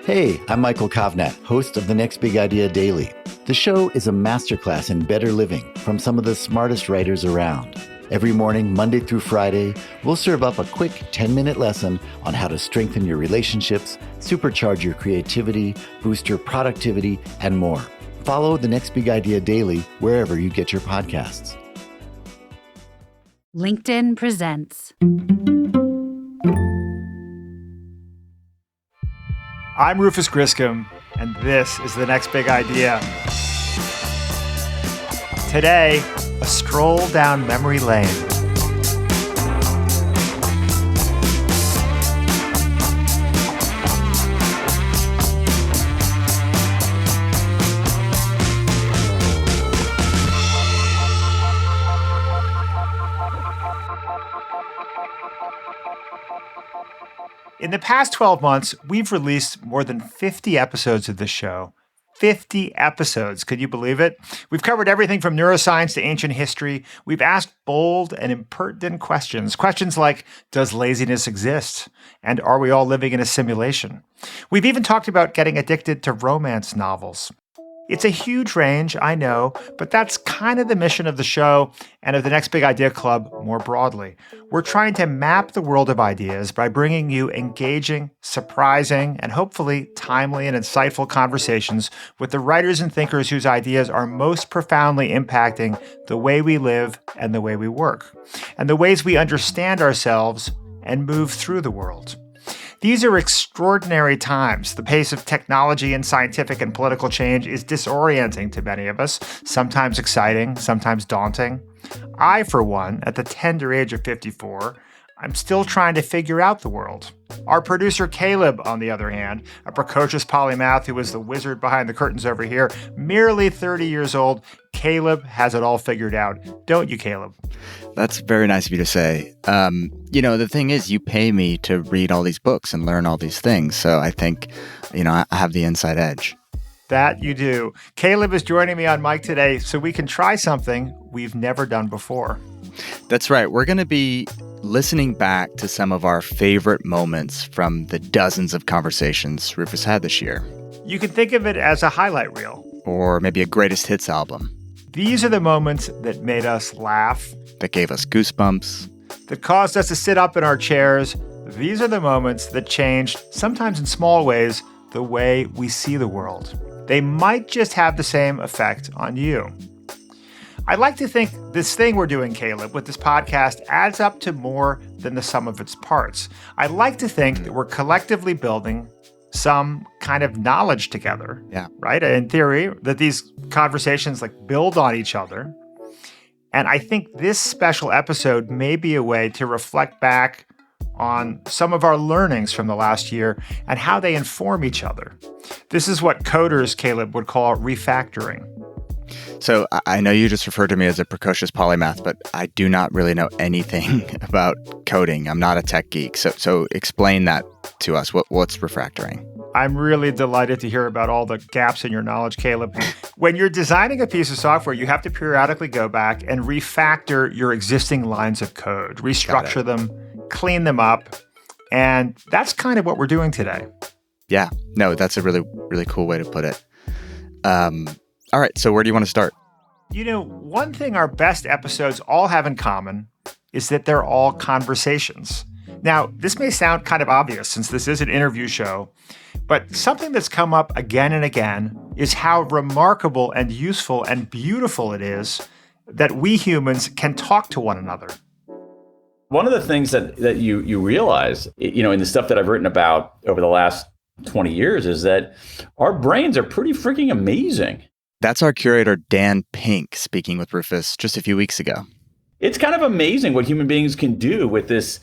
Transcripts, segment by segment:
Hey, I'm Michael Kovnat, host of The Next Big Idea Daily. The show is a masterclass in better living from some of the smartest writers around. Every morning, Monday through Friday, we'll serve up a quick 10-minute lesson on how to strengthen your relationships, supercharge your creativity, boost your productivity, and more. Follow The Next Big Idea Daily wherever you get your podcasts. LinkedIn presents. I'm Rufus Griscom, and this is The Next Big Idea. Today, a stroll down memory lane. In the past 12 months, we've released more than 50 episodes of this show. 50 episodes. Could you believe it? We've covered everything from neuroscience to ancient history. We've asked bold and impertinent questions. Questions like, does laziness exist? And are we all living in a simulation? We've even talked about getting addicted to romance novels. It's a huge range, I know, but that's kind of the mission of the show and of the Next Big Idea Club more broadly. We're trying to map the world of ideas by bringing you engaging, surprising, and hopefully timely and insightful conversations with the writers and thinkers whose ideas are most profoundly impacting the way we live and the way we work, and the ways we understand ourselves and move through the world. These are extraordinary times. The pace of technology and scientific and political change is disorienting to many of us, sometimes exciting, sometimes daunting. I, for one, at the tender age of 54, I'm still trying to figure out the world. Our producer Caleb, on the other hand, a precocious polymath who is the wizard behind the curtains over here, merely 30 years old, Caleb has it all figured out. Don't you, Caleb? That's very nice of you to say. The thing is, you pay me to read all these books and learn all these things. So I think, I have the inside edge. That you do. Caleb is joining me on mic today so we can try something we've never done before. That's right. We're going to be listening back to some of our favorite moments from the dozens of conversations Rufus had this year. You can think of it as a highlight reel. Or maybe a greatest hits album. These are the moments that made us laugh. That gave us goosebumps. That caused us to sit up in our chairs. These are the moments that changed, sometimes in small ways, the way we see the world. They might just have the same effect on you. I'd like to think this thing we're doing, Caleb, with this podcast adds up to more than the sum of its parts. I'd like to think that we're collectively building some kind of knowledge together. Yeah. Right? In theory, that these conversations build on each other. And I think this special episode may be a way to reflect back on some of our learnings from the last year and how they inform each other. This is what coders, Caleb, would call refactoring. So I know you just referred to me as a precocious polymath, but I do not really know anything about coding. I'm not a tech geek. So explain that to us. What's refactoring? I'm really delighted to hear about all the gaps in your knowledge, Caleb. When you're designing a piece of software, you have to periodically go back and refactor your existing lines of code, restructure them, clean them up. And that's kind of what we're doing today. Yeah, no, that's a really, really cool way to put it. All right, so where do you want to start? One thing our best episodes all have in common is that they're all conversations. Now, this may sound kind of obvious since this is an interview show, but something that's come up again and again is how remarkable and useful and beautiful it is that we humans can talk to one another. One of the things that you realize, in the stuff that I've written about over the last 20 years is that our brains are pretty freaking amazing. That's our curator, Dan Pink, speaking with Rufus just a few weeks ago. It's kind of amazing what human beings can do with this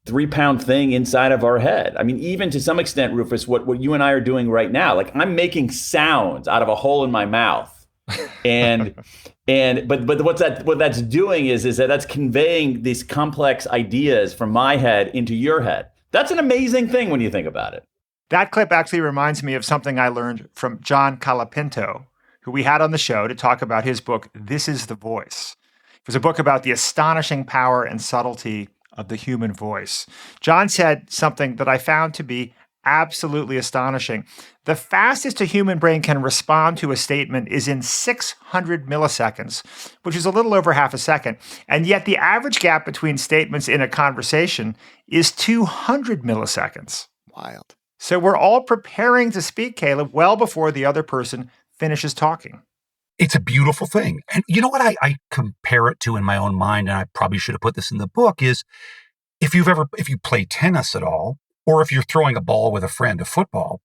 3-pound thing inside of our head. I mean, even to some extent, Rufus, what you and I are doing right now, I'm making sounds out of a hole in my mouth. But what that's doing is that that's conveying these complex ideas from my head into your head. That's an amazing thing when you think about it. That clip actually reminds me of something I learned from John Colapinto, who we had on the show to talk about his book, This is the Voice. It was a book about the astonishing power and subtlety of the human voice. John said something that I found to be absolutely astonishing. The fastest a human brain can respond to a statement is in 600 milliseconds, which is a little over half a second. And yet the average gap between statements in a conversation is 200 milliseconds. Wild. So we're all preparing to speak, Caleb, well before the other person finishes talking. It's a beautiful thing. And you know what I compare it to in my own mind, and I probably should have put this in the book, is if you play tennis at all, or if you're throwing a ball with a friend, a football,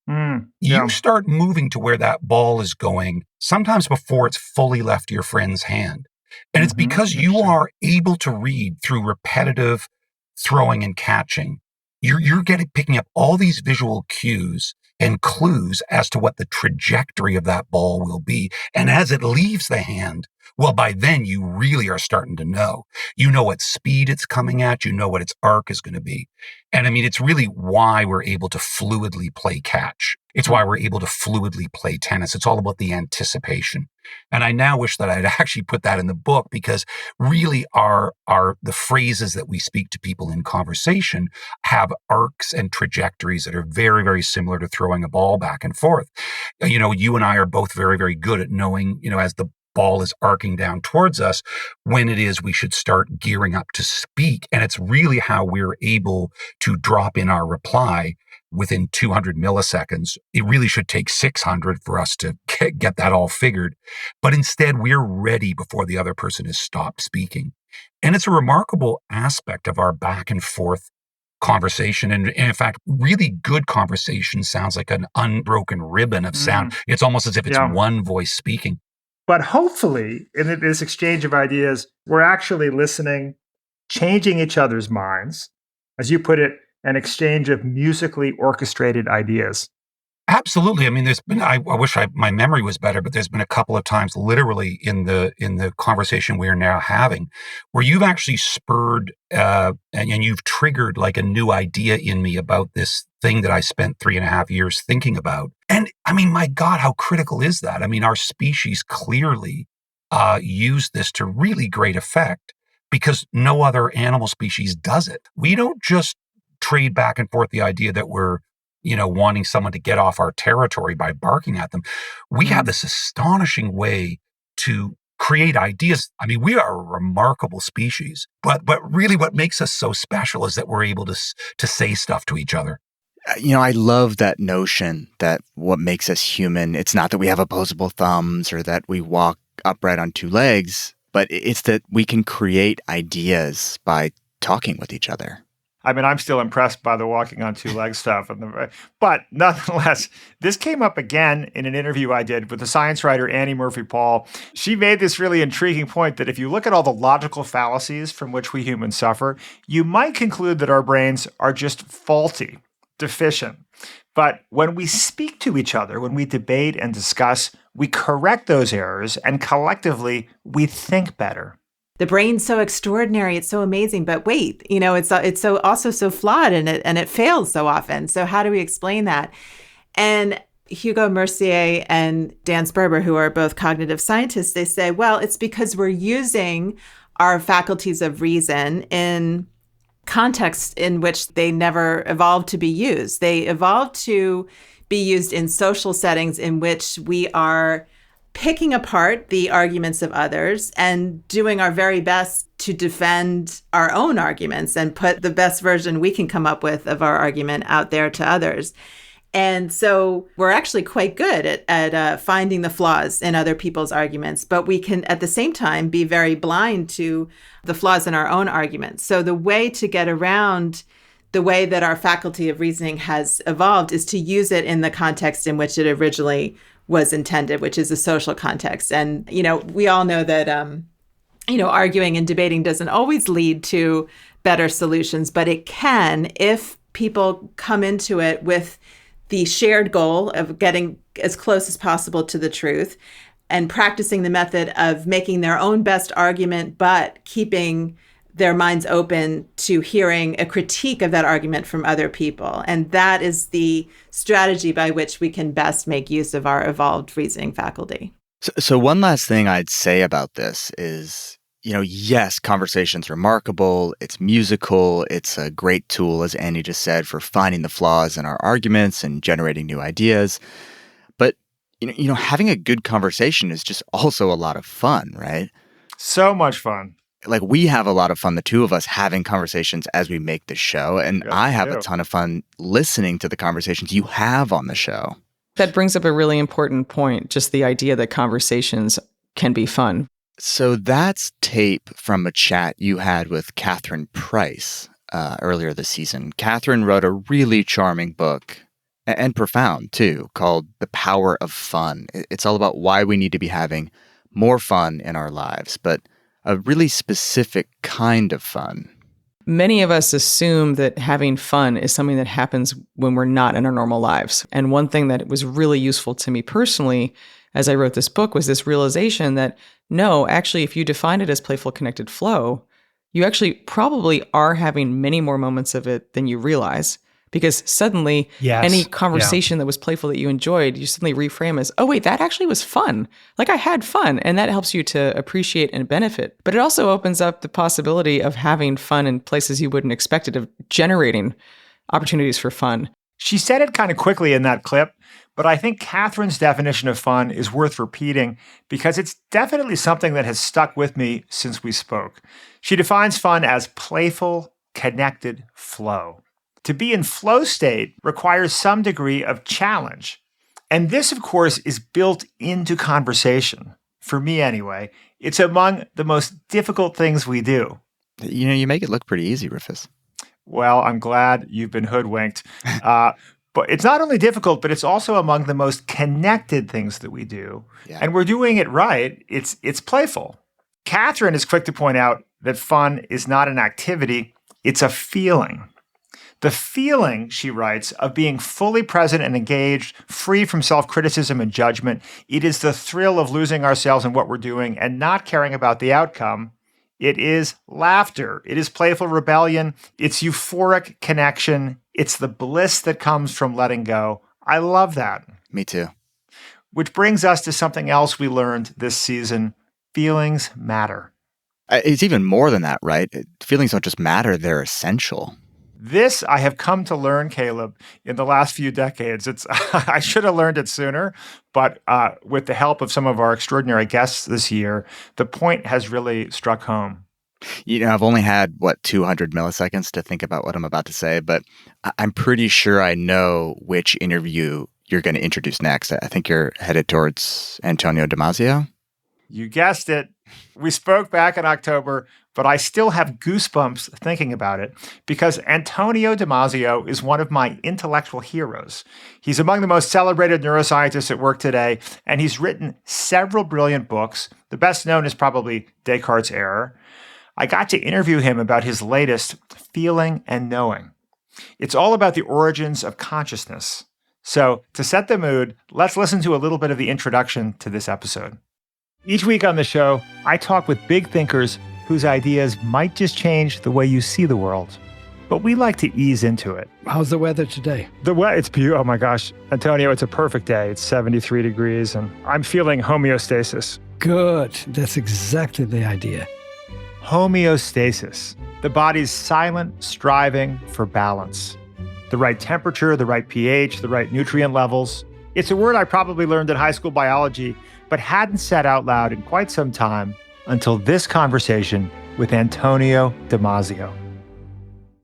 you start moving to where that ball is going, sometimes before it's fully left your friend's hand. And it's because you are able to read through repetitive throwing and catching. You're picking up all these visual cues and clues as to what the trajectory of that ball will be. And as it leaves the hand, well, by then you really are starting to know. You know what speed it's coming at. You know what its arc is going to be. And I mean, it's really why we're able to fluidly play catch. It's why we're able to fluidly play tennis. It's all about the anticipation. And I now wish that I'd actually put that in the book, because really the phrases that we speak to people in conversation have arcs and trajectories that are very, very similar to throwing a ball back and forth. You know, you and I are both very, very good at knowing, you know, as the ball is arcing down towards us, when it is we should start gearing up to speak. And it's really how we're able to drop in our reply within 200 milliseconds. It really should take 600 for us to get that all figured. But instead, we're ready before the other person has stopped speaking. And it's a remarkable aspect of our back and forth conversation. And in fact, really good conversation sounds like an unbroken ribbon of sound. It's almost as if it's one voice speaking. But hopefully, in this exchange of ideas, we're actually listening, changing each other's minds. As you put it, an exchange of musically orchestrated ideas. Absolutely. I mean, there's been, I wish my memory was better, but there's been a couple of times literally in the conversation we're now having where you've actually spurred and you've triggered like a new idea in me about this thing that I spent 3.5 years thinking about. And I mean, my God, how critical is that? I mean, our species clearly use this to really great effect because no other animal species does it. We don't just trade back and forth the idea that we're, you know, wanting someone to get off our territory by barking at them. We have this astonishing way to create ideas. I mean, we are a remarkable species, but really what makes us so special is that we're able to say stuff to each other. You know, I love that notion that what makes us human, it's not that we have opposable thumbs or that we walk upright on two legs, but it's that we can create ideas by talking with each other. I mean, I'm still impressed by the walking on two legs stuff. But nonetheless, this came up again in an interview I did with the science writer Annie Murphy-Paul. She made this really intriguing point that if you look at all the logical fallacies from which we humans suffer, you might conclude that our brains are just faulty, deficient. But when we speak to each other, when we debate and discuss, we correct those errors, and collectively, we think better. The brain's so extraordinary, it's so amazing, but wait, you know, it's so also so flawed and it fails so often. So how do we explain that? And Hugo Mercier and Dan Sperber, who are both cognitive scientists, they say, well, it's because we're using our faculties of reason in contexts in which they never evolved to be used. They evolved to be used in social settings in which we are picking apart the arguments of others and doing our very best to defend our own arguments and put the best version we can come up with of our argument out there to others. And so we're actually quite good at finding the flaws in other people's arguments, but we can at the same time be very blind to the flaws in our own arguments. So the way to get around the way that our faculty of reasoning has evolved is to use it in the context in which it originally was intended, which is a social context. And, you know, we all know that, arguing and debating doesn't always lead to better solutions, but it can if people come into it with the shared goal of getting as close as possible to the truth and practicing the method of making their own best argument, but keeping their minds open to hearing a critique of that argument from other people. And that is the strategy by which we can best make use of our evolved reasoning faculty. So one last thing I'd say about this is, Yes, conversation's remarkable. It's musical. It's a great tool, as Annie just said, for finding the flaws in our arguments and generating new ideas. But, having a good conversation is just also a lot of fun, right? So much fun. Like, we have a lot of fun, the two of us, having conversations as we make the show. And Yes, I we have do. a ton of fun listening to the conversations you have on the show. That brings up a really important point, just the idea that conversations can be fun. So that's tape from a chat you had with Catherine Price earlier this season. Catherine wrote a really charming book, and profound too, called The Power of Fun. It's all about why we need to be having more fun in our lives, but a really specific kind of fun. Many of us assume that having fun is something that happens when we're not in our normal lives. And one thing that was really useful to me personally as I wrote this book was this realization that no, actually, if you define it as playful connected flow, you actually probably are having many more moments of it than you realize. Because suddenly, any conversation that was playful that you enjoyed, you suddenly reframe as, oh, wait, that actually was fun. Like, I had fun. And that helps you to appreciate and benefit. But it also opens up the possibility of having fun in places you wouldn't expect it, of generating opportunities for fun. She said it kind of quickly in that clip, but I think Catherine's definition of fun is worth repeating because it's definitely something that has stuck with me since we spoke. She defines fun as playful, connected flow. To be in flow state requires some degree of challenge. And this, of course, is built into conversation. For me, anyway, it's among the most difficult things we do. You make it look pretty easy, Rufus. Well, I'm glad you've been hoodwinked. But it's not only difficult, but it's also among the most connected things that we do. Yeah. And we're doing it right. It's playful. Catherine is quick to point out that fun is not an activity, it's a feeling. The feeling, she writes, of being fully present and engaged, free from self-criticism and judgment. It is the thrill of losing ourselves in what we're doing and not caring about the outcome. It is laughter. It is playful rebellion. It's euphoric connection. It's the bliss that comes from letting go. I love that. Me too. Which brings us to something else we learned this season. Feelings matter. It's even more than that, right? Feelings don't just matter, they're essential. This I have come to learn, Caleb, in the last few decades. I should have learned it sooner, but with the help of some of our extraordinary guests this year, the point has really struck home. I've only had, 200 milliseconds to think about what I'm about to say, but I'm pretty sure I know which interview you're going to introduce next. I think you're headed towards Antonio Damasio. You guessed it. We spoke back in October, but I still have goosebumps thinking about it because Antonio Damasio is one of my intellectual heroes. He's among the most celebrated neuroscientists at work today, and he's written several brilliant books. The best known is probably Descartes' Error. I got to interview him about his latest, Feeling and Knowing. It's all about the origins of consciousness. So, to set the mood, let's listen to a little bit of the introduction to this episode. Each week on the show, I talk with big thinkers whose ideas might just change the way you see the world. But we like to ease into it. How's the weather today? It's beautiful. Oh my gosh, Antonio, it's a perfect day. It's 73 degrees and I'm feeling homeostasis. Good. That's exactly the idea. Homeostasis, the body's silent striving for balance. The right temperature, the right pH, the right nutrient levels. It's a word I probably learned in high school biology, but hadn't said out loud in quite some time until this conversation with Antonio Damasio.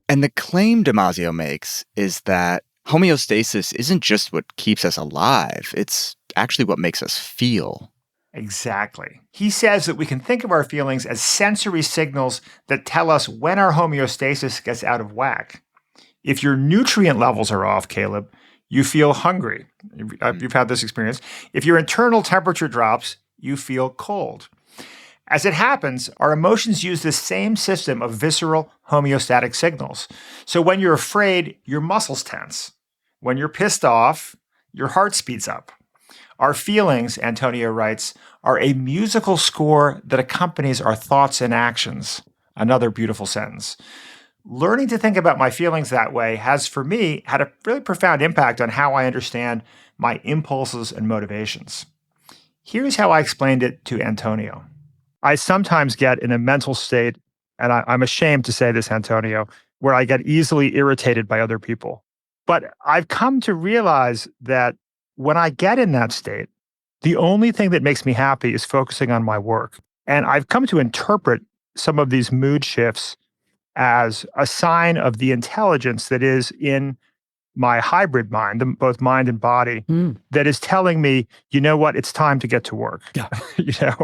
And the claim Damasio makes is that homeostasis isn't just what keeps us alive, it's actually what makes us feel. Exactly. He says that we can think of our feelings as sensory signals that tell us when our homeostasis gets out of whack. If your nutrient levels are off, Caleb, you feel hungry. You've had this experience. If your internal temperature drops, you feel cold. As it happens, our emotions use this same system of visceral homeostatic signals. So when you're afraid, your muscles tense. When you're pissed off, your heart speeds up. Our feelings, Antonio writes, are a musical score that accompanies our thoughts and actions. Another beautiful sentence. Learning to think about my feelings that way has, for me, had a really profound impact on how I understand my impulses and motivations. Here's how I explained it to Antonio. I sometimes get in a mental state, and I'm ashamed to say this, Antonio, where I get easily irritated by other people. But I've come to realize that when I get in that state, the only thing that makes me happy is focusing on my work. And I've come to interpret some of these mood shifts as a sign of the intelligence that is in my hybrid mind, both mind and body, that is telling me, you know what, it's time to get to work. Yeah.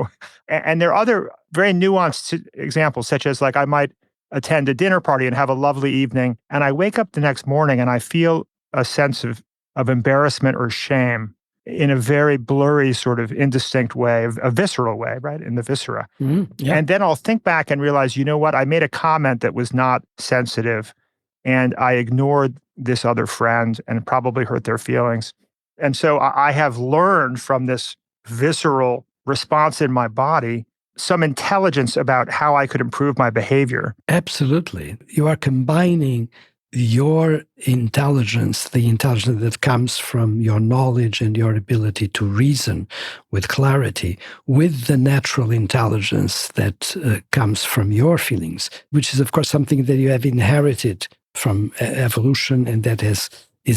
And there are other very nuanced examples, such as like I might attend a dinner party and have a lovely evening, and I wake up the next morning and I feel a sense of embarrassment or shame in a very blurry, sort of indistinct way, a visceral way, right? In the viscera. Yeah. And then I'll think back and realize, you know what, I made a comment that was not sensitive, and I ignored this other friend and probably hurt their feelings. And so I have learned from this visceral response in my body some intelligence about how I could improve my behavior. Absolutely. You are combining your intelligence, the intelligence that comes from your knowledge and your ability to reason with clarity, with the natural intelligence that comes from your feelings, which is, of course, something that you have inherited from evolution, and that is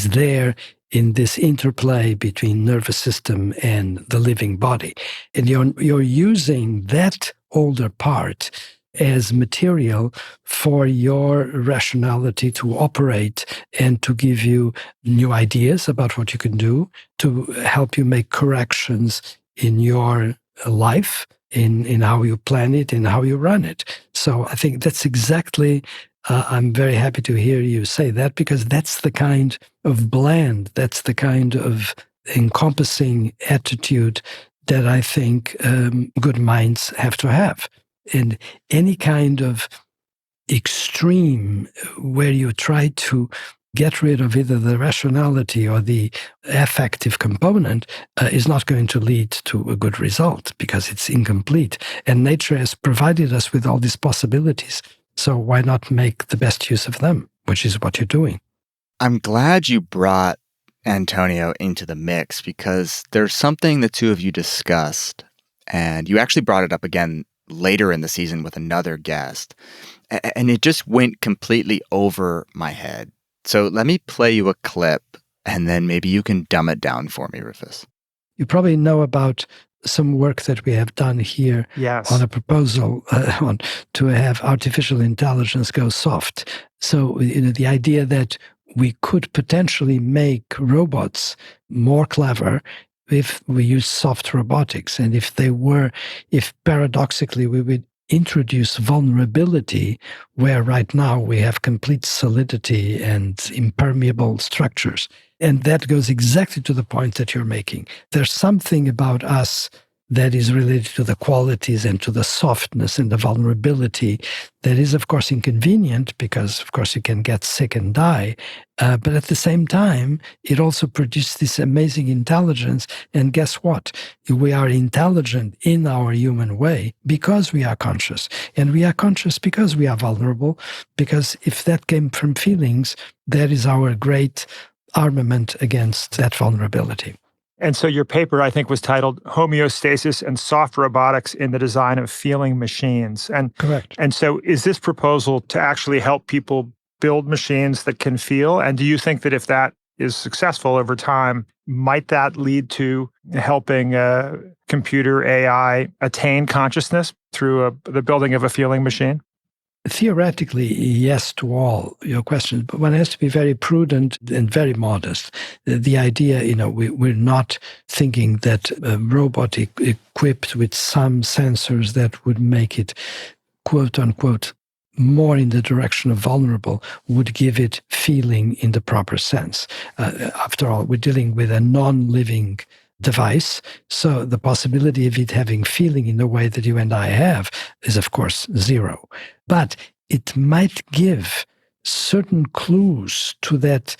there in this interplay between nervous system and the living body. And you're using that older part as material for your rationality to operate and to give you new ideas about what you can do, to help you make corrections in your life, in how you plan it and how you run it. So I think that's exactly, I'm very happy to hear you say that, because that's the kind of blend, that's the kind of encompassing attitude that I think good minds have to have. And any kind of extreme where you try to get rid of either the rationality or the affective component is not going to lead to a good result, because it's incomplete. And nature has provided us with all these possibilities. So why not make the best use of them, which is what you're doing. I'm glad you brought Antonio into the mix, because there's something the two of you discussed, and you actually brought it up again later in the season with another guest, and it just went completely over my head. So let me play you a clip, and then maybe you can dumb it down for me, Rufus. You probably know about some work that we have done here on a proposal to have artificial intelligence go soft. So, the idea that we could potentially make robots more clever if we use soft robotics, and if paradoxically we would introduce vulnerability where right now we have complete solidity and impermeable structures. And that goes exactly to the point that you're making. There's something about us that is related to the qualities and to the softness and the vulnerability that is, of course, inconvenient, because, of course, you can get sick and die. But at the same time, it also produces this amazing intelligence. And guess what? We are intelligent in our human way because we are conscious. And we are conscious because we are vulnerable, because if that came from feelings, that is our great armament against that vulnerability. And so your paper, I think, was titled Homeostasis and Soft Robotics in the Design of Feeling Machines. And correct. And so is this proposal to actually help people build machines that can feel? And do you think that if that is successful over time, might that lead to helping computer AI attain consciousness through the building of a feeling machine? Theoretically, yes to all your questions, but one has to be very prudent and very modest. The idea, we're not thinking that a robot equipped with some sensors that would make it, quote unquote, more in the direction of vulnerable would give it feeling in the proper sense. After all, we're dealing with a non-living device, so the possibility of it having feeling in the way that you and I have is, of course, zero. But it might give certain clues to that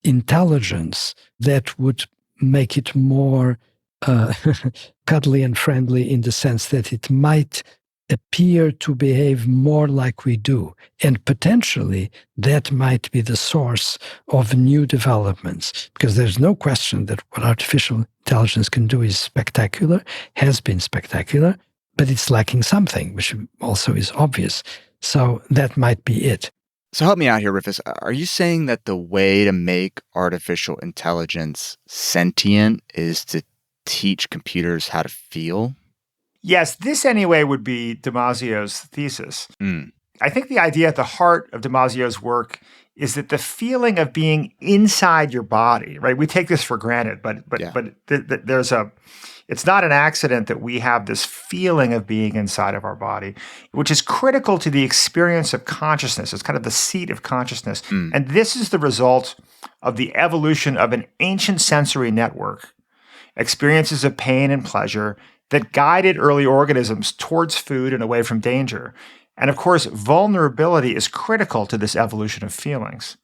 intelligence that would make it more cuddly and friendly, in the sense that it might appear to behave more like we do. And potentially that might be the source of new developments, because there's no question that what artificial intelligence can do is spectacular, has been spectacular, but it's lacking something, which also is obvious. So that might be it. So help me out here, Rufus. Are you saying that the way to make artificial intelligence sentient is to teach computers how to feel? Yes, this anyway would be Damasio's thesis. Mm. I think the idea at the heart of Damasio's work is that the feeling of being inside your body, right? We take this for granted, but there's it's not an accident that we have this feeling of being inside of our body, which is critical to the experience of consciousness. It's kind of the seat of consciousness. And this is the result of the evolution of an ancient sensory network, experiences of pain and pleasure that guided early organisms towards food and away from danger. And of course, vulnerability is critical to this evolution of feelings.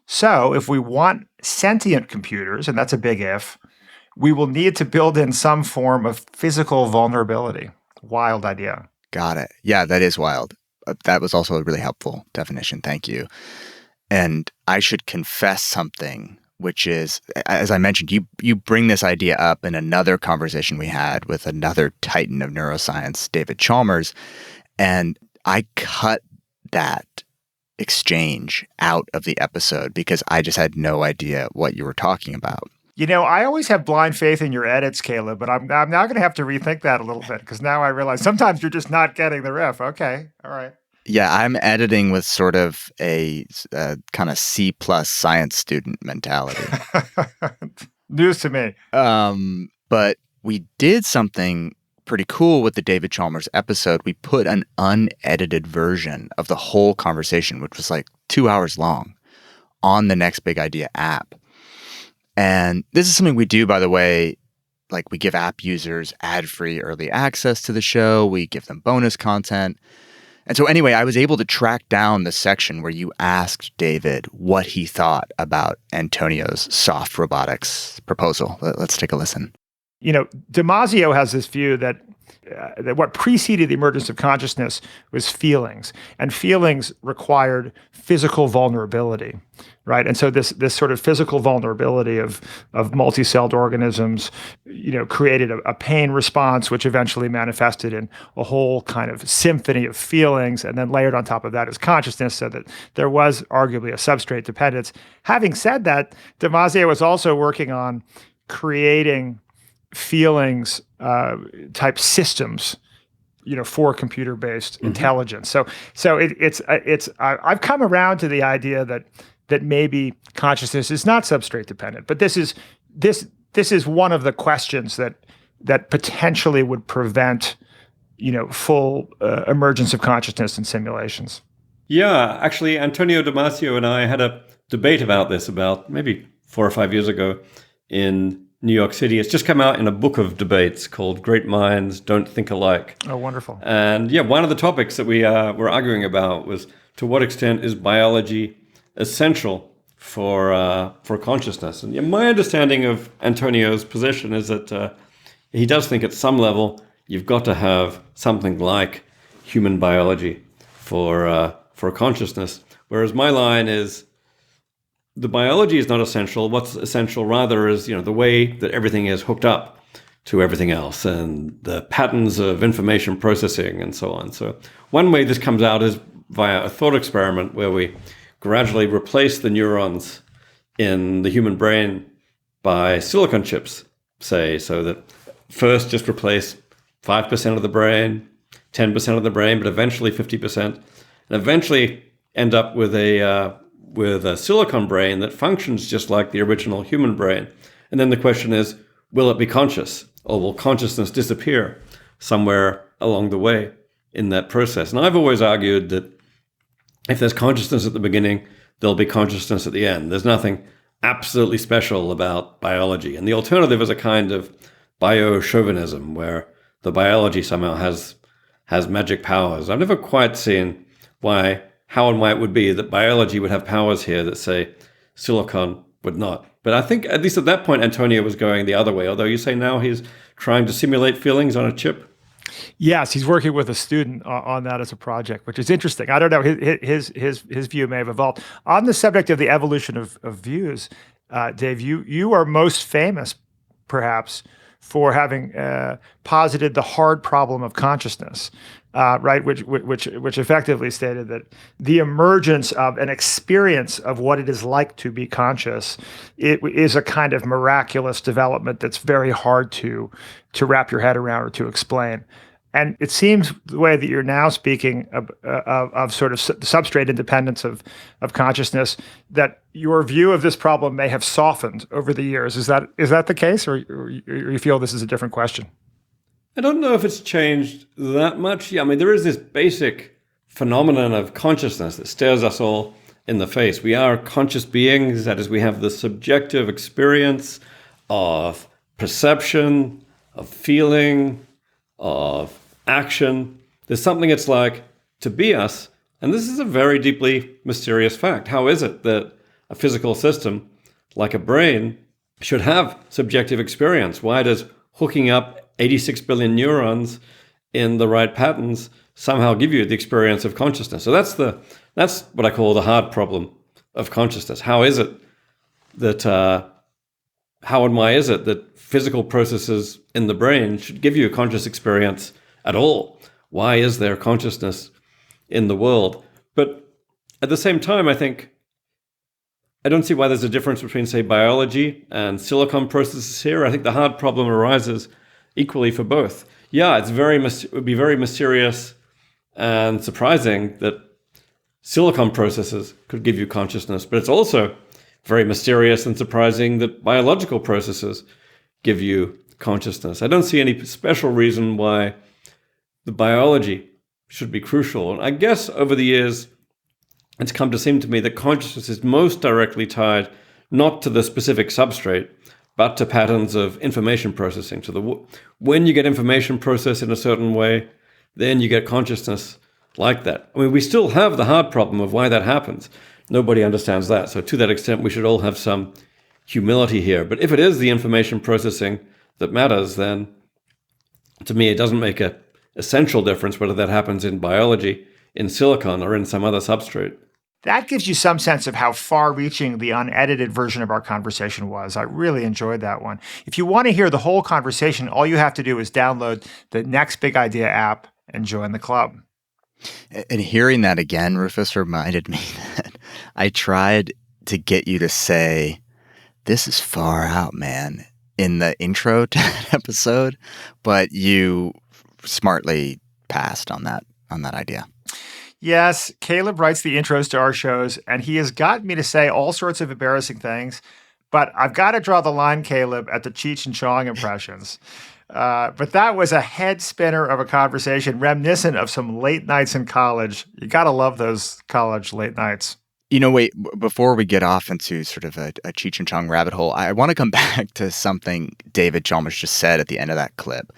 So if we want sentient computers, and that's a big if, we will need to build in some form of physical vulnerability. Wild idea. Got it. Yeah, that is wild. That was also a really helpful definition. Thank you. And I should confess something, which is, as I mentioned, you bring this idea up in another conversation we had with another titan of neuroscience, David Chalmers, and I cut that exchange out of the episode because I just had no idea what you were talking about. You know, I always have blind faith in your edits, Caleb, but I'm now going to have to rethink that a little bit because now I realize sometimes you're just not getting the riff. Okay, all right. Yeah, I'm editing with sort of a kind of C+ science student mentality. News to me. But we did something pretty cool with the David Chalmers episode. We put an unedited version of the whole conversation, which was like 2 hours long, on the Next Big Idea app. And this is something we do, by the way, like we give app users ad-free early access to the show. We give them bonus content. And so anyway, I was able to track down the section where you asked David what he thought about Antonio's soft robotics proposal. Let's take a listen. You know, Damasio has this view that what preceded the emergence of consciousness was feelings, and feelings required physical vulnerability, right? And so this sort of physical vulnerability of multi-celled organisms, you know, created a pain response, which eventually manifested in a whole kind of symphony of feelings, and then layered on top of that is consciousness, so that there was arguably a substrate dependence. Having said that, Damasio was also working on creating feelings type systems, you know, for computer-based intelligence. So I've come around to the idea that maybe consciousness is not substrate dependent, but this is one of the questions that potentially would prevent, you know, full emergence of consciousness in simulations. Yeah, actually, Antonio Damasio and I had a debate about this about maybe 4 or 5 years ago in New York City. It's just come out in a book of debates called Great Minds Don't Think Alike. Oh, wonderful. And yeah, one of the topics that we were arguing about was to what extent is biology essential for consciousness? And yeah, my understanding of Antonio's position is that he does think at some level you've got to have something like human biology for consciousness. Whereas my line is, the biology is not essential. What's essential rather is, you know, the way that everything is hooked up to everything else and the patterns of information processing and so on. So one way this comes out is via a thought experiment where we gradually replace the neurons in the human brain by silicon chips, say, so that first just replace 5% of the brain, 10% of the brain, but eventually 50%, and eventually end up with a silicon brain that functions just like the original human brain. And then the question is, will it be conscious, or will consciousness disappear somewhere along the way in that process? And I've always argued that if there's consciousness at the beginning, there'll be consciousness at the end. There's nothing absolutely special about biology. And the alternative is a kind of bio-chauvinism, where the biology somehow has magic powers. I've never quite seen how and why it would be that biology would have powers here that, say, silicon would not. But I think, at least at that point, Antonio was going the other way, although you say now he's trying to simulate feelings on a chip. Yes, he's working with a student on that as a project, which is interesting. I don't know, his view may have evolved. On the subject of the evolution of views, Dave, you are most famous, perhaps, for having posited the hard problem of consciousness, right? Which effectively stated that the emergence of an experience of what it is like to be conscious, it is a kind of miraculous development that's very hard to wrap your head around or to explain. And it seems the way that you're now speaking of sort of substrate independence of consciousness, that your view of this problem may have softened over the years. Is that the case, or you feel this is a different question? I don't know if it's changed that much. Yeah, I mean, there is this basic phenomenon of consciousness that stares us all in the face. We are conscious beings. That is, we have the subjective experience of perception, of feeling, of action. There's something it's like to be us. And this is a very deeply mysterious fact. How is it that a physical system like a brain should have subjective experience? Why does hooking up 86 billion neurons in the right patterns somehow give you the experience of consciousness? So that's what I call the hard problem of consciousness. How is it that how and why is it that physical processes in the brain should give you a conscious experience at all? Why is there consciousness in the world? But at the same time, I think I don't see why there's a difference between, say, biology and silicon processes here. I think the hard problem arises equally for both. Yeah, it would be very mysterious and surprising that silicon processes could give you consciousness, but it's also very mysterious and surprising that biological processes give you consciousness. I don't see any special reason why the biology should be crucial. And I guess over the years, it's come to seem to me that consciousness is most directly tied not to the specific substrate, but to patterns of information processing. So when you get information processed in a certain way, then you get consciousness like that. I mean, we still have the hard problem of why that happens. Nobody understands that. So to that extent, we should all have some humility here. But if it is the information processing that matters, then to me, it doesn't make an essential difference whether that happens in biology, in silicon, or in some other substrate. That gives you some sense of how far-reaching the unedited version of our conversation was. I really enjoyed that one. If you want to hear the whole conversation, all you have to do is download the Next Big Idea app and join the club. And hearing that again, Rufus, reminded me that I tried to get you to say, "This is far out, man," in the intro to that episode, but you smartly passed on that idea. Yes, Caleb writes the intros to our shows, and he has gotten me to say all sorts of embarrassing things, but I've got to draw the line, Caleb, at the Cheech and Chong impressions. But that was a head spinner of a conversation reminiscent of some late nights in college. You got to love those college late nights. You know, wait, before we get off into sort of a Cheech and Chong rabbit hole, I want to come back to something David Chalmers just said at the end of that clip.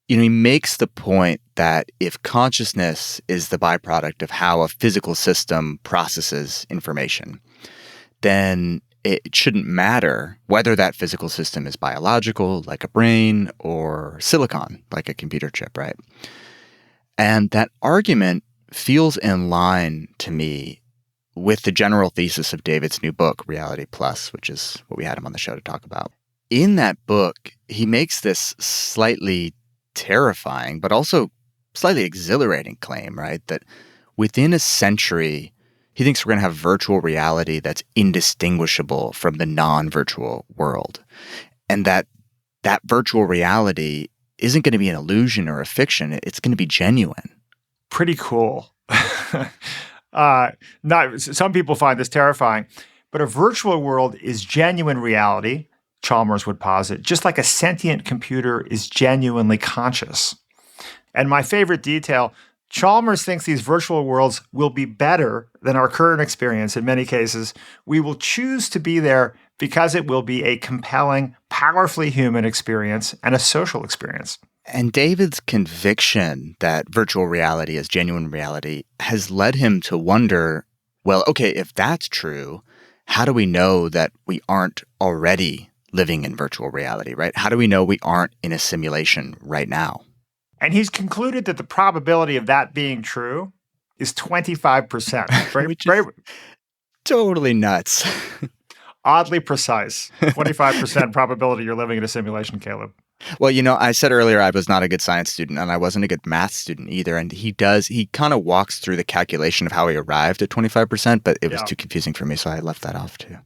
You know, he makes the point that if consciousness is the byproduct of how a physical system processes information, then it shouldn't matter whether that physical system is biological, like a brain, or silicon, like a computer chip, right? And that argument feels in line to me with the general thesis of David's new book, Reality Plus, which is what we had him on the show to talk about. In that book, he makes this slightly terrifying, but also slightly exhilarating claim, right? That within a century, he thinks we're going to have virtual reality that's indistinguishable from the non-virtual world. And that virtual reality isn't going to be an illusion or a fiction. It's going to be genuine. Pretty cool. Some people find this terrifying, but a virtual world is genuine reality, Chalmers would posit, just like a sentient computer is genuinely conscious. And my favorite detail, Chalmers thinks these virtual worlds will be better than our current experience in many cases. We will choose to be there because it will be a compelling, powerfully human experience and a social experience. And David's conviction that virtual reality is genuine reality has led him to wonder, well, okay, if that's true, how do we know that we aren't already living in virtual reality, right? How do we know we aren't in a simulation right now? And he's concluded that the probability of that being true is 25%. Which is totally nuts. Oddly precise. 25% probability you're living in a simulation, Caleb. Well, I said earlier I was not a good science student and I wasn't a good math student either. And he kind of walks through the calculation of how he arrived at 25%, but it was too confusing for me. So I left that off too.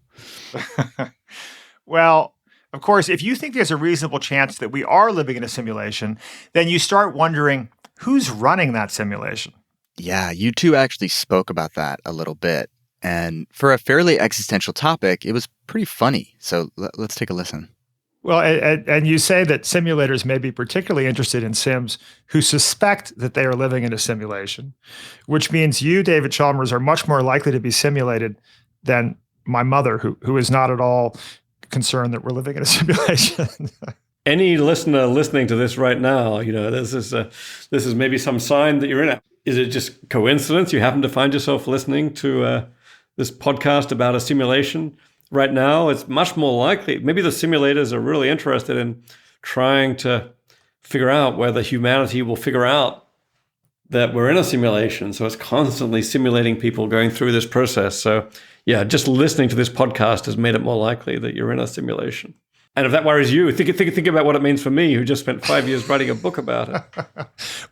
Well, of course, if you think there's a reasonable chance that we are living in a simulation, then you start wondering who's running that simulation. Yeah, you two actually spoke about that a little bit. And for a fairly existential topic, it was pretty funny. So let's take a listen. Well, and you say that simulators may be particularly interested in sims who suspect that they are living in a simulation, which means you, David Chalmers, are much more likely to be simulated than my mother, who is not at all concerned that we're living in a simulation. Any listener listening to this right now, this is maybe some sign that you're in it. Is it just coincidence you happen to find yourself listening to this podcast about a simulation? Right now, it's much more likely. Maybe the simulators are really interested in trying to figure out whether humanity will figure out that we're in a simulation. So it's constantly simulating people going through this process. So yeah, just listening to this podcast has made it more likely that you're in a simulation. And if that worries you, think about what it means for me, who just spent 5 years writing a book about it.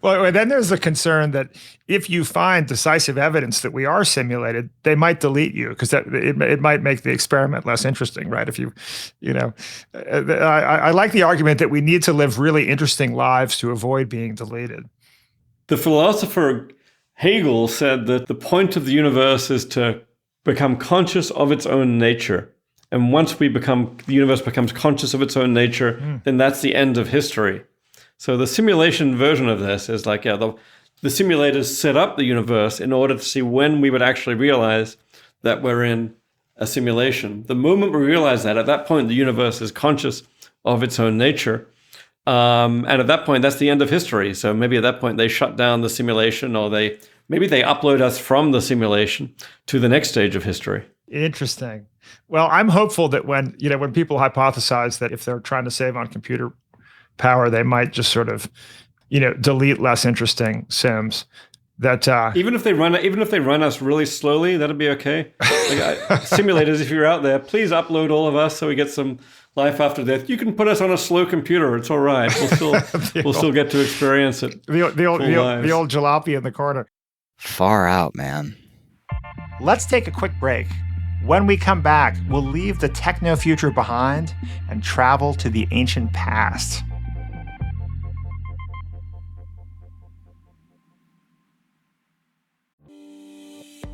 Well, then there's the concern that if you find decisive evidence that we are simulated, they might delete you because it might make the experiment less interesting, right? I like the argument that we need to live really interesting lives to avoid being deleted. The philosopher Hegel said that the point of the universe is to become conscious of its own nature. And once the universe becomes conscious of its own nature, then that's the end of history. So the simulation version of this is like, the simulators set up the universe in order to see when we would actually realize that we're in a simulation. The moment we realize that, at that point, the universe is conscious of its own nature. And at that point, that's the end of history. So maybe at that point, they shut down the simulation, or maybe they upload us from the simulation to the next stage of history. Interesting. Well, I'm hopeful that when people hypothesize that if they're trying to save on computer power, they might just sort of, delete less interesting sims. That even if they run us really slowly, that'll be okay. Simulators, if you're out there, please upload all of us so we get some life after death. You can put us on a slow computer; it's all right. We'll still get to experience it. The old jalopy in the corner. Far out, man. Let's take a quick break. When we come back, we'll leave the techno future behind and travel to the ancient past.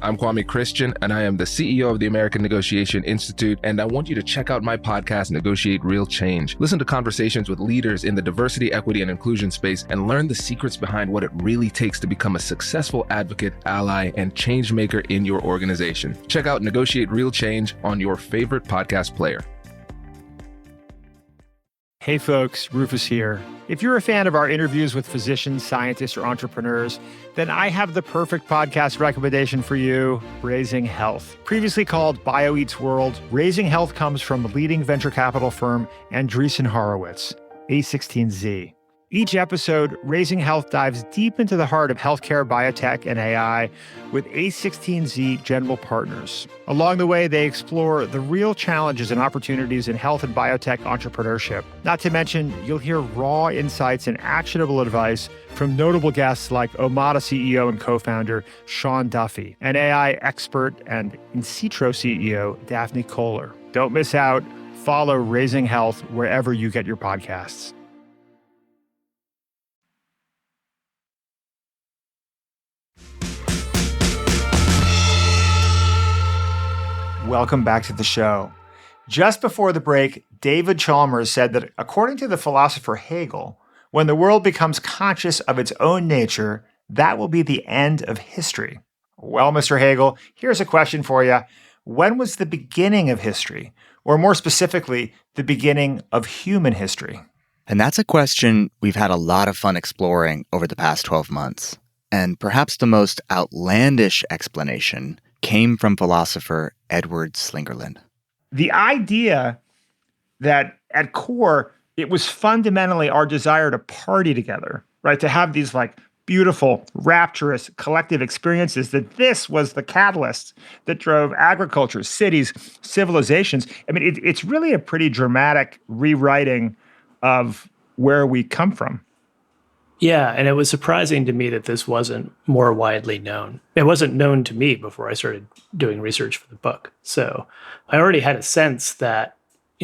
I'm Kwame Christian, and I am the CEO of the American Negotiation Institute, and I want you to check out my podcast, Negotiate Real Change. Listen to conversations with leaders in the diversity, equity, and inclusion space, and learn the secrets behind what it really takes to become a successful advocate, ally, and change maker in your organization. Check out Negotiate Real Change on your favorite podcast player. Hey folks, Rufus here. If you're a fan of our interviews with physicians, scientists, or entrepreneurs, then I have the perfect podcast recommendation for you, Raising Health. Previously called BioEats World, Raising Health comes from leading venture capital firm Andreessen Horowitz, A16Z. Each episode, Raising Health dives deep into the heart of healthcare, biotech, and AI with A16Z General Partners. Along the way, they explore the real challenges and opportunities in health and biotech entrepreneurship. Not to mention, you'll hear raw insights and actionable advice from notable guests like Omada CEO and co-founder Sean Duffy, and AI expert and Incitro CEO Daphne Kohler. Don't miss out. Follow Raising Health wherever you get your podcasts. Welcome back to the show. Just before the break, David Chalmers said that according to the philosopher Hegel, when the world becomes conscious of its own nature, that will be the end of history. Well, Mr. Hegel, here's a question for you. When was the beginning of history? Or more specifically, the beginning of human history? And that's a question we've had a lot of fun exploring over the past 12 months. And perhaps the most outlandish explanation came from philosopher Edward Slingerland. The idea that at core, it was fundamentally our desire to party together, right? To have these like beautiful, rapturous collective experiences, that this was the catalyst that drove agriculture, cities, civilizations. I mean, it's really a pretty dramatic rewriting of where we come from. Yeah, and it was surprising to me that this wasn't more widely known. It wasn't known to me before I started doing research for the book. So I already had a sense that,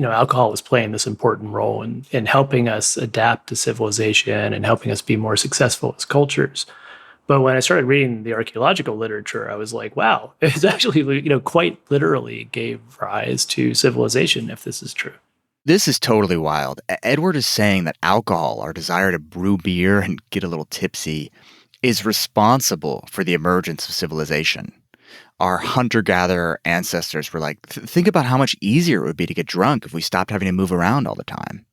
alcohol was playing this important role in helping us adapt to civilization and helping us be more successful as cultures. But when I started reading the archaeological literature, I was like, wow, it's actually, quite literally gave rise to civilization, if this is true. This is totally wild. Edward is saying that alcohol, our desire to brew beer and get a little tipsy, is responsible for the emergence of civilization. Our hunter-gatherer ancestors were like, think about how much easier it would be to get drunk if we stopped having to move around all the time.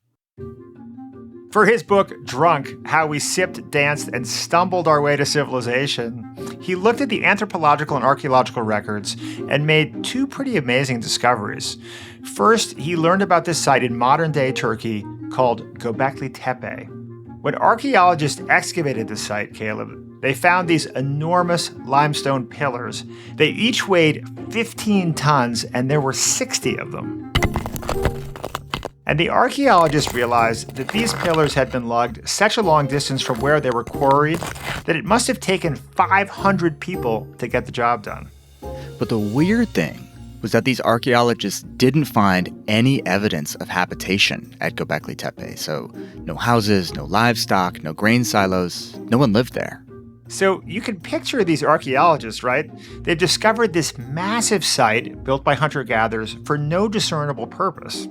For his book, Drunk, How We Sipped, Danced, and Stumbled Our Way to Civilization, he looked at the anthropological and archaeological records and made two pretty amazing discoveries. First, he learned about this site in modern-day Turkey called Göbekli Tepe. When archaeologists excavated the site, Caleb, they found these enormous limestone pillars. They each weighed 15 tons, and there were 60 of them. And the archaeologists realized that these pillars had been lugged such a long distance from where they were quarried that it must have taken 500 people to get the job done. But the weird thing was that these archaeologists didn't find any evidence of habitation at Göbekli Tepe. So no houses, no livestock, no grain silos, no one lived there. So you can picture these archaeologists, right? They've discovered this massive site built by hunter-gatherers for no discernible purpose.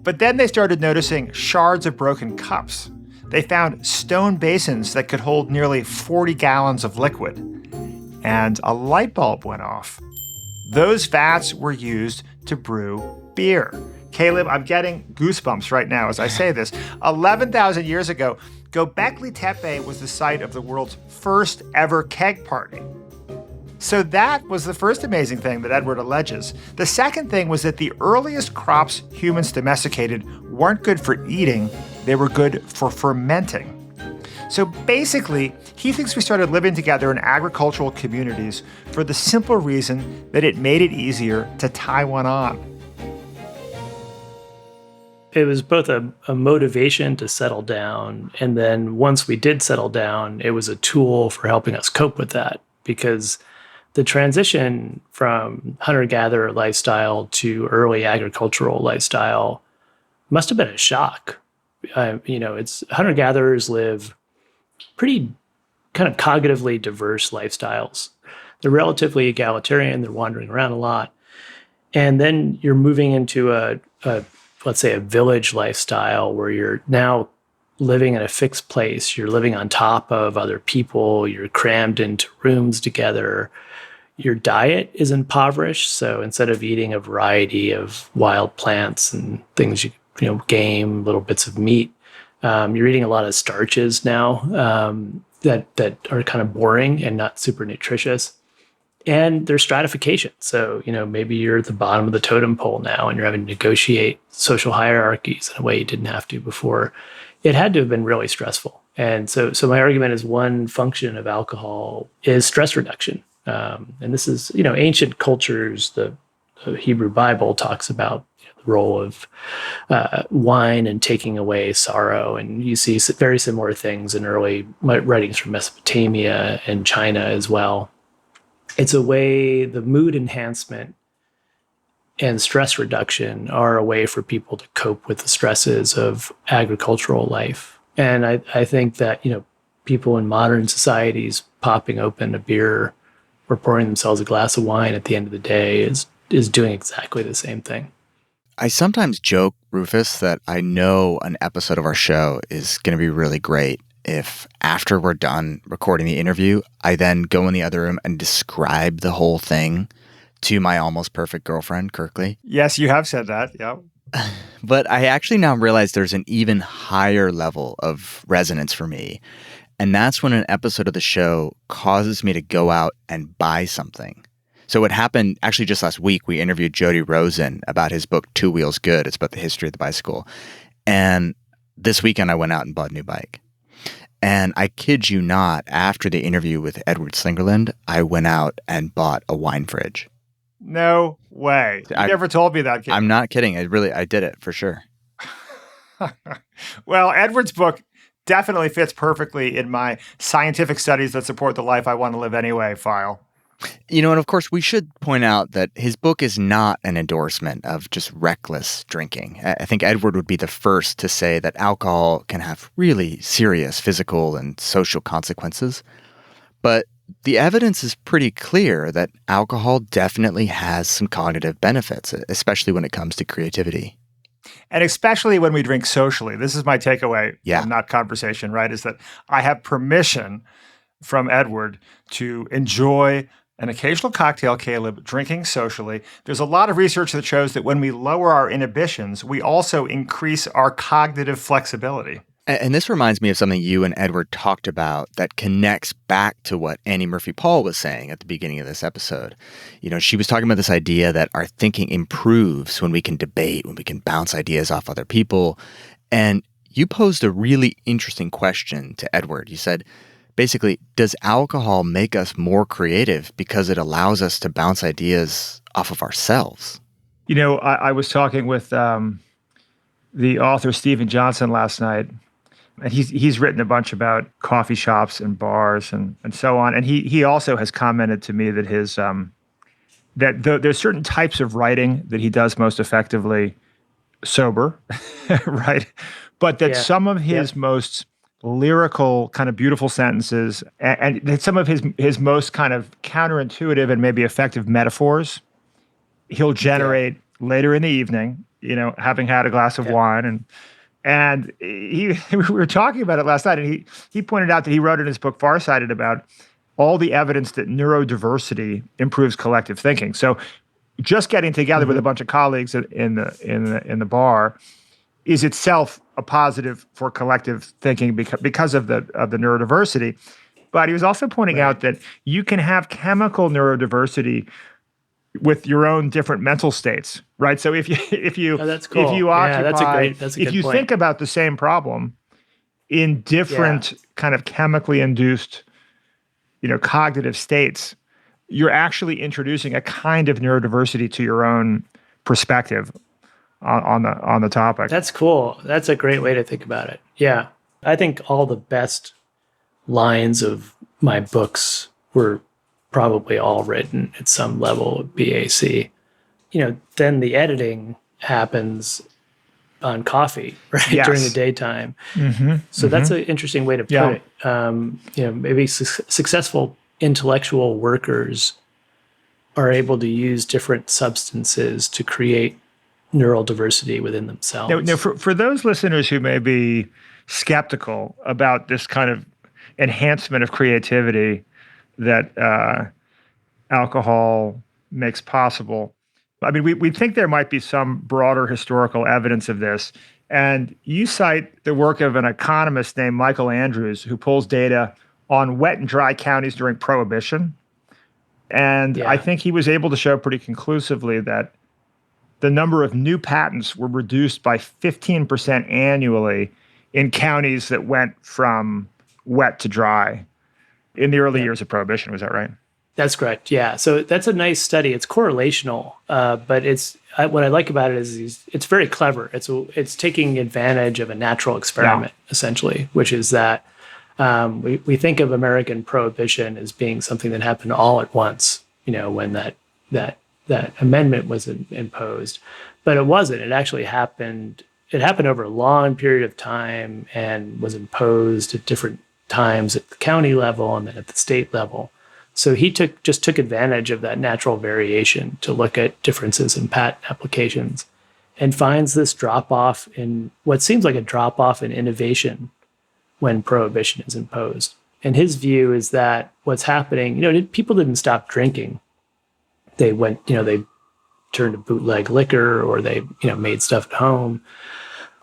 But then they started noticing shards of broken cups. They found stone basins that could hold nearly 40 gallons of liquid. And a light bulb went off. Those vats were used to brew beer. Caleb, I'm getting goosebumps right now as I say this. 11,000 years ago, Göbekli Tepe was the site of the world's first ever keg party. So that was the first amazing thing that Edward alleges. The second thing was that the earliest crops humans domesticated weren't good for eating, they were good for fermenting. So basically, he thinks we started living together in agricultural communities for the simple reason that it made it easier to tie one on. It was both a motivation to settle down, and then once we did settle down, it was a tool for helping us cope with that, because the transition from hunter-gatherer lifestyle to early agricultural lifestyle must have been a shock. It's hunter-gatherers live pretty kind of cognitively diverse lifestyles. They're relatively egalitarian. They're wandering around a lot. And then you're moving into let's say a village lifestyle where you're now living in a fixed place. You're living on top of other people. You're crammed into rooms together. Your diet is impoverished. So instead of eating a variety of wild plants and things, game, little bits of meat, you're eating a lot of starches now that are kind of boring and not super nutritious. And there's stratification. So, maybe you're at the bottom of the totem pole now and you're having to negotiate social hierarchies in a way you didn't have to before. It had to have been really stressful. And so my argument is one function of alcohol is stress reduction. And this is, ancient cultures, the Hebrew Bible talks about the role of wine and taking away sorrow. And you see very similar things in early writings from Mesopotamia and China as well. It's a way, the mood enhancement and stress reduction are a way for people to cope with the stresses of agricultural life. And I think that, people in modern societies popping open a beer or pouring themselves a glass of wine at the end of the day is doing exactly the same thing. I sometimes joke, Rufus, that I know an episode of our show is going to be really great if after we're done recording the interview, I then go in the other room and describe the whole thing to my almost perfect girlfriend, Kirkley. Yes, you have said that. Yeah. But I actually now realize there's an even higher level of resonance for me. And that's when an episode of the show causes me to go out and buy something. So what happened actually just last week, we interviewed Jody Rosen about his book, Two Wheels Good. It's about the history of the bicycle. And this weekend I went out and bought a new bike. And I kid you not, after the interview with Edward Slingerland, I went out and bought a wine fridge. No way. You never told me that, kid. I'm not kidding. I did it for sure. Well, Edward's book definitely fits perfectly in my scientific studies that support the life I want to live anyway file. You know, and of course, we should point out that his book is not an endorsement of just reckless drinking. I think Edward would be the first to say that alcohol can have really serious physical and social consequences. But the evidence is pretty clear that alcohol definitely has some cognitive benefits, especially when it comes to creativity. And especially when we drink socially. This is my takeaway from Not Conversation, right? Is that I have permission from Edward to enjoy an occasional cocktail, Caleb, drinking socially. There's a lot of research that shows that when we lower our inhibitions, we also increase our cognitive flexibility. And this reminds me of something you and Edward talked about that connects back to what Annie Murphy-Paul was saying at the beginning of this episode. You know, she was talking about this idea that our thinking improves when we can debate, when we can bounce ideas off other people. And you posed a really interesting question to Edward. You said, basically, does alcohol make us more creative because it allows us to bounce ideas off of ourselves? You know, I was talking with the author Stephen Johnson last night, and he's written a bunch about coffee shops and bars and so on. And he also has commented to me that his there's certain types of writing that he does most effectively sober, right? But that some of his most lyrical, kind of beautiful sentences, and some of his most kind of counterintuitive and maybe effective metaphors, he'll generate later in the evening, you know, having had a glass of wine. And we were talking about it last night, and he pointed out that he wrote in his book Farsighted about all the evidence that neurodiversity improves collective thinking. So just getting together with a bunch of colleagues in the bar is itself a positive for collective thinking because of the neurodiversity. But he was also pointing out that you can have chemical neurodiversity with your own different mental states, right? So if you that's cool. if you occupy, that's a if good you point. think about the same problem in different kind of chemically induced, you know, cognitive states, you're actually introducing a kind of neurodiversity to your own perspective on the topic. That's cool. That's a great way to think about it. Yeah. I think all the best lines of my books were probably all written at some level of BAC. You know, then the editing happens on coffee, right? During the daytime. So that's an interesting way to put it. You know, maybe successful intellectual workers are able to use different substances to create neural diversity within themselves. Now for those listeners who may be skeptical about this kind of enhancement of creativity that alcohol makes possible, I mean, we think there might be some broader historical evidence of this. And you cite the work of an economist named Michael Andrews, who pulls data on wet and dry counties during Prohibition. And I think he was able to show pretty conclusively that the number of new patents were reduced by 15% annually in counties that went from wet to dry in the early years of Prohibition. Was that right? That's correct. Yeah. So that's a nice study. It's correlational, but what I like about it is it's very clever. It's taking advantage of a natural experiment, essentially, which is that we think of American Prohibition as being something that happened all at once, you know, when that amendment was imposed, but it wasn't. It actually happened. It happened over a long period of time and was imposed at different times at the county level and then at the state level. So he just took advantage of that natural variation to look at differences in patent applications and finds this drop-off in what seems like a drop-off in innovation when Prohibition is imposed. And his view is that what's happening, you know, people didn't stop drinking. They went, you know, they turned to bootleg liquor or they, you know, made stuff at home.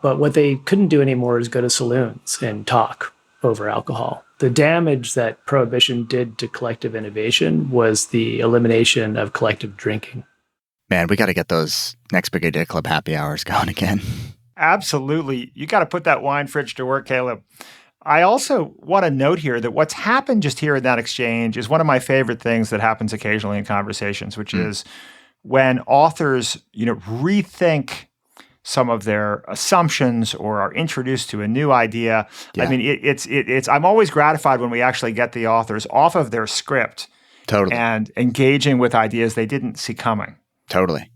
But what they couldn't do anymore is go to saloons and talk over alcohol. The damage that Prohibition did to collective innovation was the elimination of collective drinking. Man, we got to get those Next Big Idea Club happy hours going again. Absolutely. You got to put that wine fridge to work, Caleb. I also want to note here that what's happened just here in that exchange is one of my favorite things that happens occasionally in conversations, which is when authors, rethink some of their assumptions or are introduced to a new idea. Yeah. I mean, it's I'm always gratified when we actually get the authors off of their script and engaging with ideas they didn't see coming. Totally.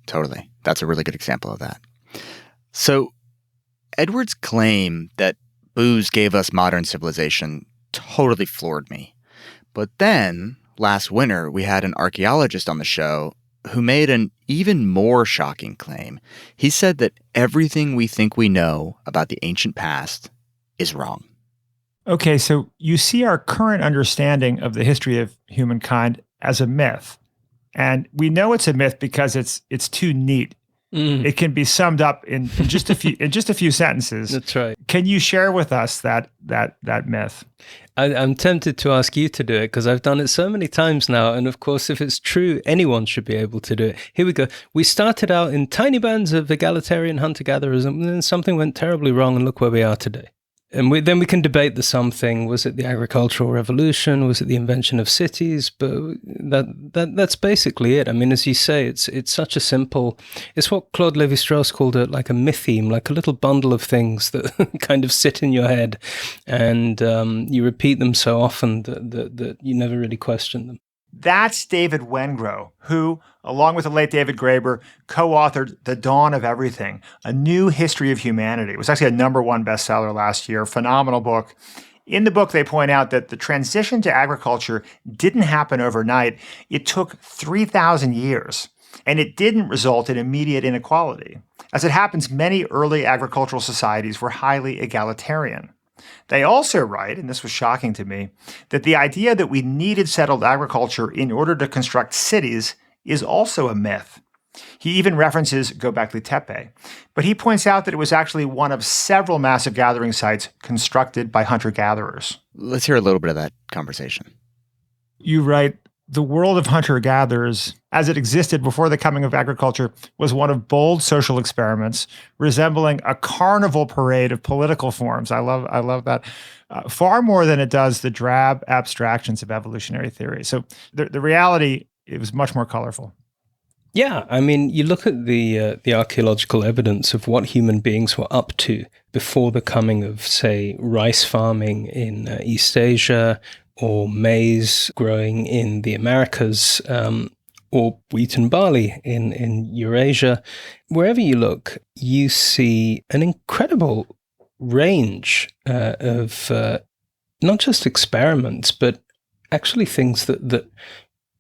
That's a really good example of that. So Edwards' claim that booze gave us modern civilization totally floored me. But then, last winter, we had an archaeologist on the show who made an even more shocking claim. He said that everything we think we know about the ancient past is wrong. Okay, so you see our current understanding of the history of humankind as a myth. And we know it's a myth because it's too neat. It can be summed up in just a few sentences. That's right. Can you share with us that myth? I'm tempted to ask you to do it because I've done it so many times now. And of course, if it's true, anyone should be able to do it. Here we go. We started out in tiny bands of egalitarian hunter-gatherers, and then something went terribly wrong, and look where we are today. And then we can debate the something. Was it the agricultural revolution? Was it the invention of cities? But that's basically it. I mean, as you say, it's such a simple. It's what Claude Lévi-Strauss called it, like a mytheme, like a little bundle of things that kind of sit in your head, and you repeat them so often that you never really question them. That's David Wengrow, who, along with the late David Graeber, co-authored The Dawn of Everything, A New History of Humanity. It was actually a #1 bestseller last year, phenomenal book. In the book, they point out that the transition to agriculture didn't happen overnight. It took 3,000 years, and it didn't result in immediate inequality. As it happens, many early agricultural societies were highly egalitarian. They also write, and this was shocking to me, that the idea that we needed settled agriculture in order to construct cities is also a myth. He even references Göbekli Tepe, but he points out that it was actually one of several massive gathering sites constructed by hunter-gatherers. Let's hear a little bit of that conversation. You write, the world of hunter-gatherers, as it existed before the coming of agriculture, was one of bold social experiments, resembling a carnival parade of political forms. I love that. Far more than it does the drab abstractions of evolutionary theory. So the reality, it was much more colorful. Yeah, I mean, you look at the archaeological evidence of what human beings were up to before the coming of, say, rice farming in East Asia, or maize growing in the Americas, or wheat and barley in Eurasia. Wherever you look, you see an incredible range of not just experiments, but actually things that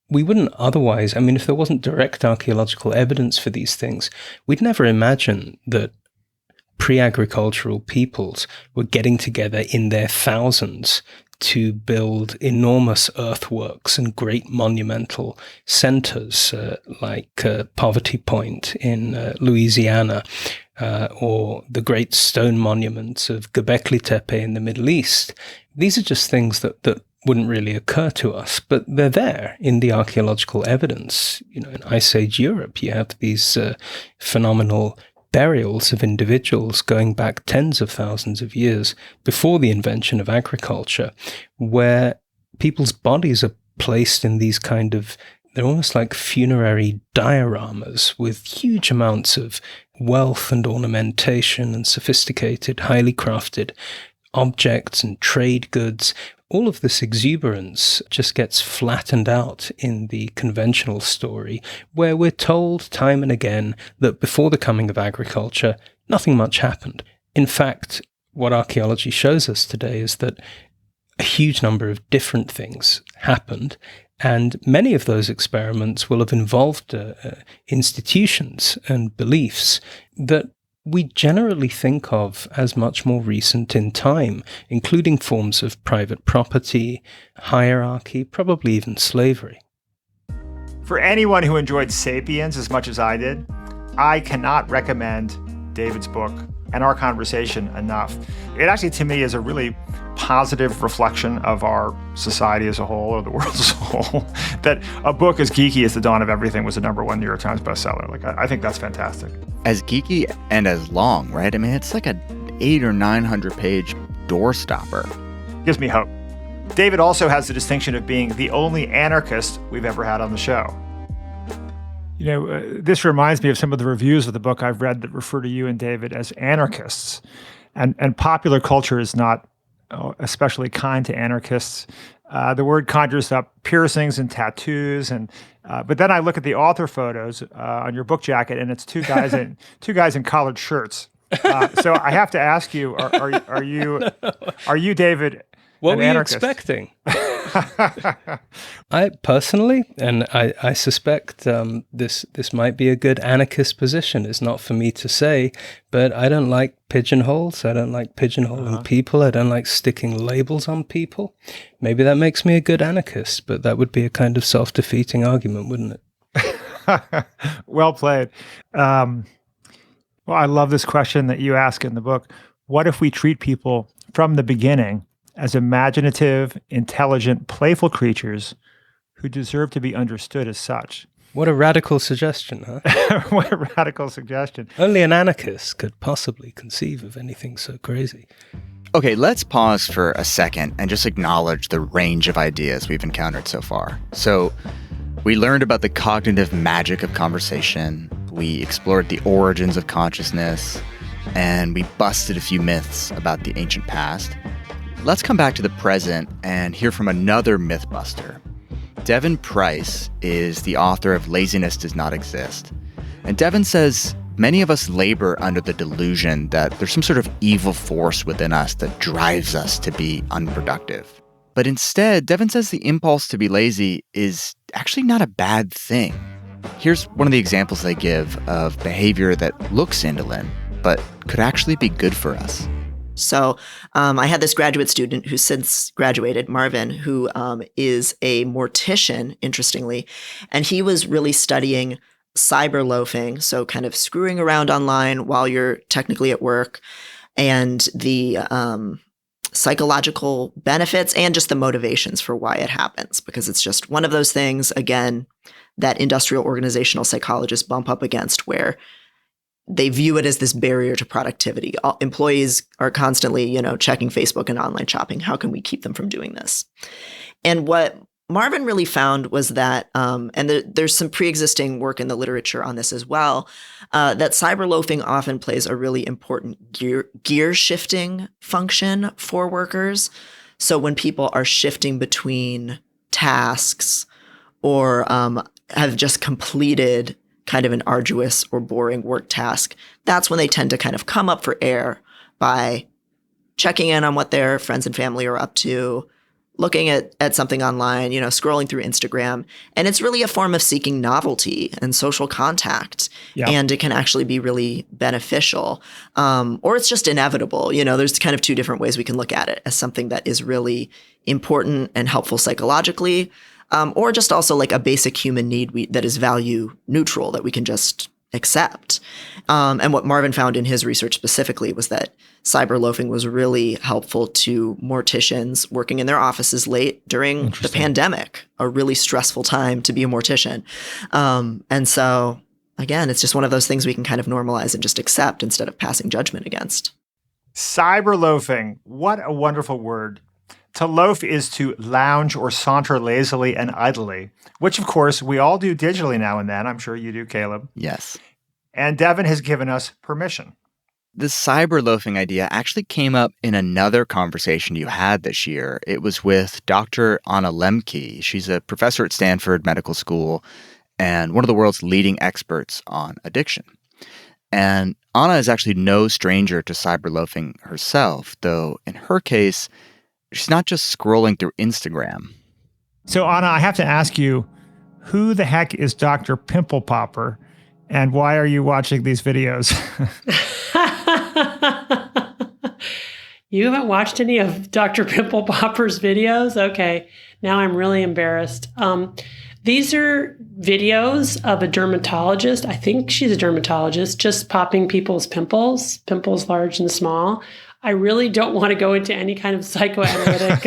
we wouldn't otherwise. I mean, if there wasn't direct archaeological evidence for these things, we'd never imagine that pre-agricultural peoples were getting together in their thousands to build enormous earthworks and great monumental centers like Poverty Point in Louisiana, or the great stone monuments of Göbekli Tepe in the Middle East. These are just things that wouldn't really occur to us, but they're there in the archaeological evidence. In Ice Age Europe, you have these phenomenal burials of individuals going back tens of thousands of years before the invention of agriculture, where people's bodies are placed in these they're almost like funerary dioramas with huge amounts of wealth and ornamentation and sophisticated, highly crafted objects and trade goods. All of this exuberance just gets flattened out in the conventional story, where we're told time and again that before the coming of agriculture, nothing much happened. In fact, what archaeology shows us today is that a huge number of different things happened, and many of those experiments will have involved institutions and beliefs that we generally think of as much more recent in time, including forms of private property, hierarchy, probably even slavery. For anyone who enjoyed Sapiens as much as I did, I cannot recommend David's book and our conversation enough. It actually, to me, is a really positive reflection of our society as a whole, or the world as a whole, that a book as geeky as The Dawn of Everything was a #1 New York Times bestseller. I think that's fantastic. As geeky and as long, right? I mean, it's like a 800 or 900 page doorstopper. gives me hope. David also has the distinction of being the only anarchist we've ever had on the show. You know, this reminds me of some of the reviews of the book I've read that refer to you and David as anarchists. And popular culture is not especially kind to anarchists. The word conjures up piercings and tattoos, but then I look at the author photos on your book jacket, and it's two guys in collared shirts. So I have to ask you: Are you David? What were you anarchist? expecting? I personally, and I suspect this might be a good anarchist position. It's not for me to say, but I don't like pigeonholes. I don't like pigeonholing people. I don't like sticking labels on people. Maybe that makes me a good anarchist, but that would be a kind of self-defeating argument, wouldn't it? Well played. Well, I love this question that you ask in the book. What if we treat people from the beginning as imaginative, intelligent, playful creatures who deserve to be understood as such? What a radical suggestion, huh? What a radical suggestion. Only an anarchist could possibly conceive of anything so crazy. Okay, let's pause for a second and just acknowledge the range of ideas we've encountered so far. So, we learned about the cognitive magic of conversation, we explored the origins of consciousness, and we busted a few myths about the ancient past. Let's come back to the present and hear from another mythbuster. Devin Price is the author of Laziness Does Not Exist. And Devin says many of us labor under the delusion that there's some sort of evil force within us that drives us to be unproductive. But instead, Devin says the impulse to be lazy is actually not a bad thing. Here's one of the examples they give of behavior that looks indolent, but could actually be good for us. So I had this graduate student who since graduated, Marvin, who is a mortician, interestingly, and he was really studying cyber loafing, so kind of screwing around online while you're technically at work, and the psychological benefits and just the motivations for why it happens, because it's just one of those things, again, that industrial organizational psychologists bump up against, where they view it as this barrier to productivity. Employees are constantly, checking Facebook and online shopping. How can we keep them from doing this? And what Marvin really found was that, and there's some pre-existing work in the literature on this as well, that cyber loafing often plays a really important gear shifting function for workers. So when people are shifting between tasks or have just completed kind of an arduous or boring work task, that's when they tend to kind of come up for air by checking in on what their friends and family are up to, looking at something online, scrolling through Instagram. And it's really a form of seeking novelty and social contact. Yep. And it can actually be really beneficial. Or it's just inevitable. There's kind of two different ways we can look at it, as something that is really important and helpful psychologically, or just also like a basic human need that is value neutral, that we can just accept. And what Marvin found in his research specifically was that cyber loafing was really helpful to morticians working in their offices late during the pandemic, a really stressful time to be a mortician. And so, again, it's just one of those things we can kind of normalize and just accept instead of passing judgment against. Cyber loafing. What a wonderful word. To loaf is to lounge or saunter lazily and idly, which, of course, we all do digitally now and then. I'm sure you do, Caleb. Yes. And Devin has given us permission. The cyber loafing idea actually came up in another conversation you had this year. It was with Dr. Anna Lembke. She's a professor at Stanford Medical School and one of the world's leading experts on addiction. And Anna is actually no stranger to cyber loafing herself, though in her case, she's not just scrolling through Instagram. So, Anna, I have to ask you, who the heck is Dr. Pimple Popper, and why are you watching these videos? You haven't watched any of Dr. Pimple Popper's videos? Okay, now I'm really embarrassed. These are videos of a dermatologist. I think she's a dermatologist, just popping people's pimples large and small. I really don't want to go into any kind of psychoanalytic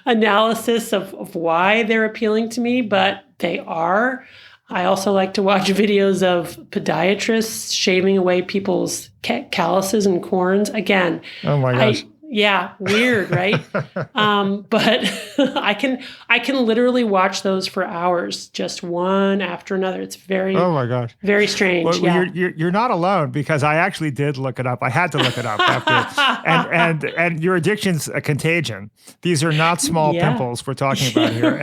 analysis of why they're appealing to me, but they are. I also like to watch videos of podiatrists shaving away people's calluses and corns. Again, oh my gosh. Yeah, weird, right? But I can literally watch those for hours, just one after another. It's very, oh my gosh, very strange. Well, yeah. you're not alone, because I actually did look it up. I had to look it up after, and your addiction's a contagion. These are not small pimples we're talking about here,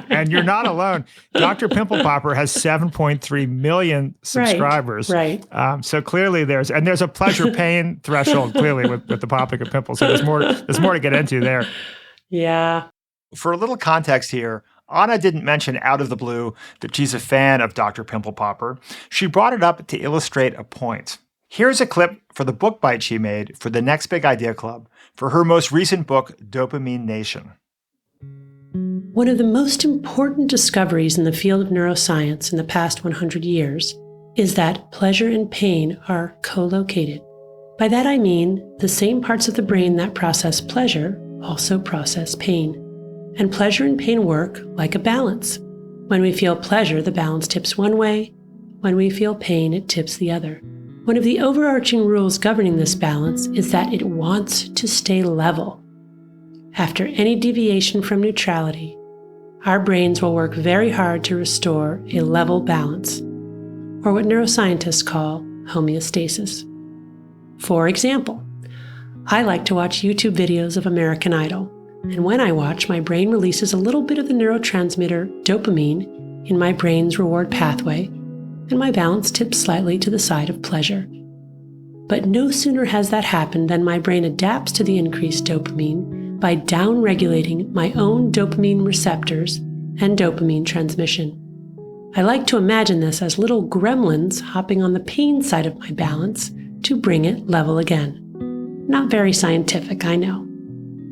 and you're not alone. Dr. Pimple Popper has 7.3 million subscribers. Right. So clearly there's a pleasure pain threshold clearly with the popping of pimples. So there's more to get into there. Yeah. For a little context here, Anna didn't mention out of the blue that she's a fan of Dr. Pimple Popper. She brought it up to illustrate a point. Here's a clip for the book bite she made for the Next Big Idea Club for her most recent book, Dopamine Nation. One of the most important discoveries in the field of neuroscience in the past 100 years is that pleasure and pain are co-located. By that I mean the same parts of the brain that process pleasure also process pain. And pleasure and pain work like a balance. When we feel pleasure, the balance tips one way. When we feel pain, it tips the other. One of the overarching rules governing this balance is that it wants to stay level. After any deviation from neutrality, our brains will work very hard to restore a level balance, or what neuroscientists call homeostasis. For example, I like to watch YouTube videos of American Idol, and when I watch, my brain releases a little bit of the neurotransmitter dopamine in my brain's reward pathway, and my balance tips slightly to the side of pleasure. But no sooner has that happened than my brain adapts to the increased dopamine by downregulating my own dopamine receptors and dopamine transmission. I like to imagine this as little gremlins hopping on the pain side of my balance to bring it level again. Not very scientific, I know.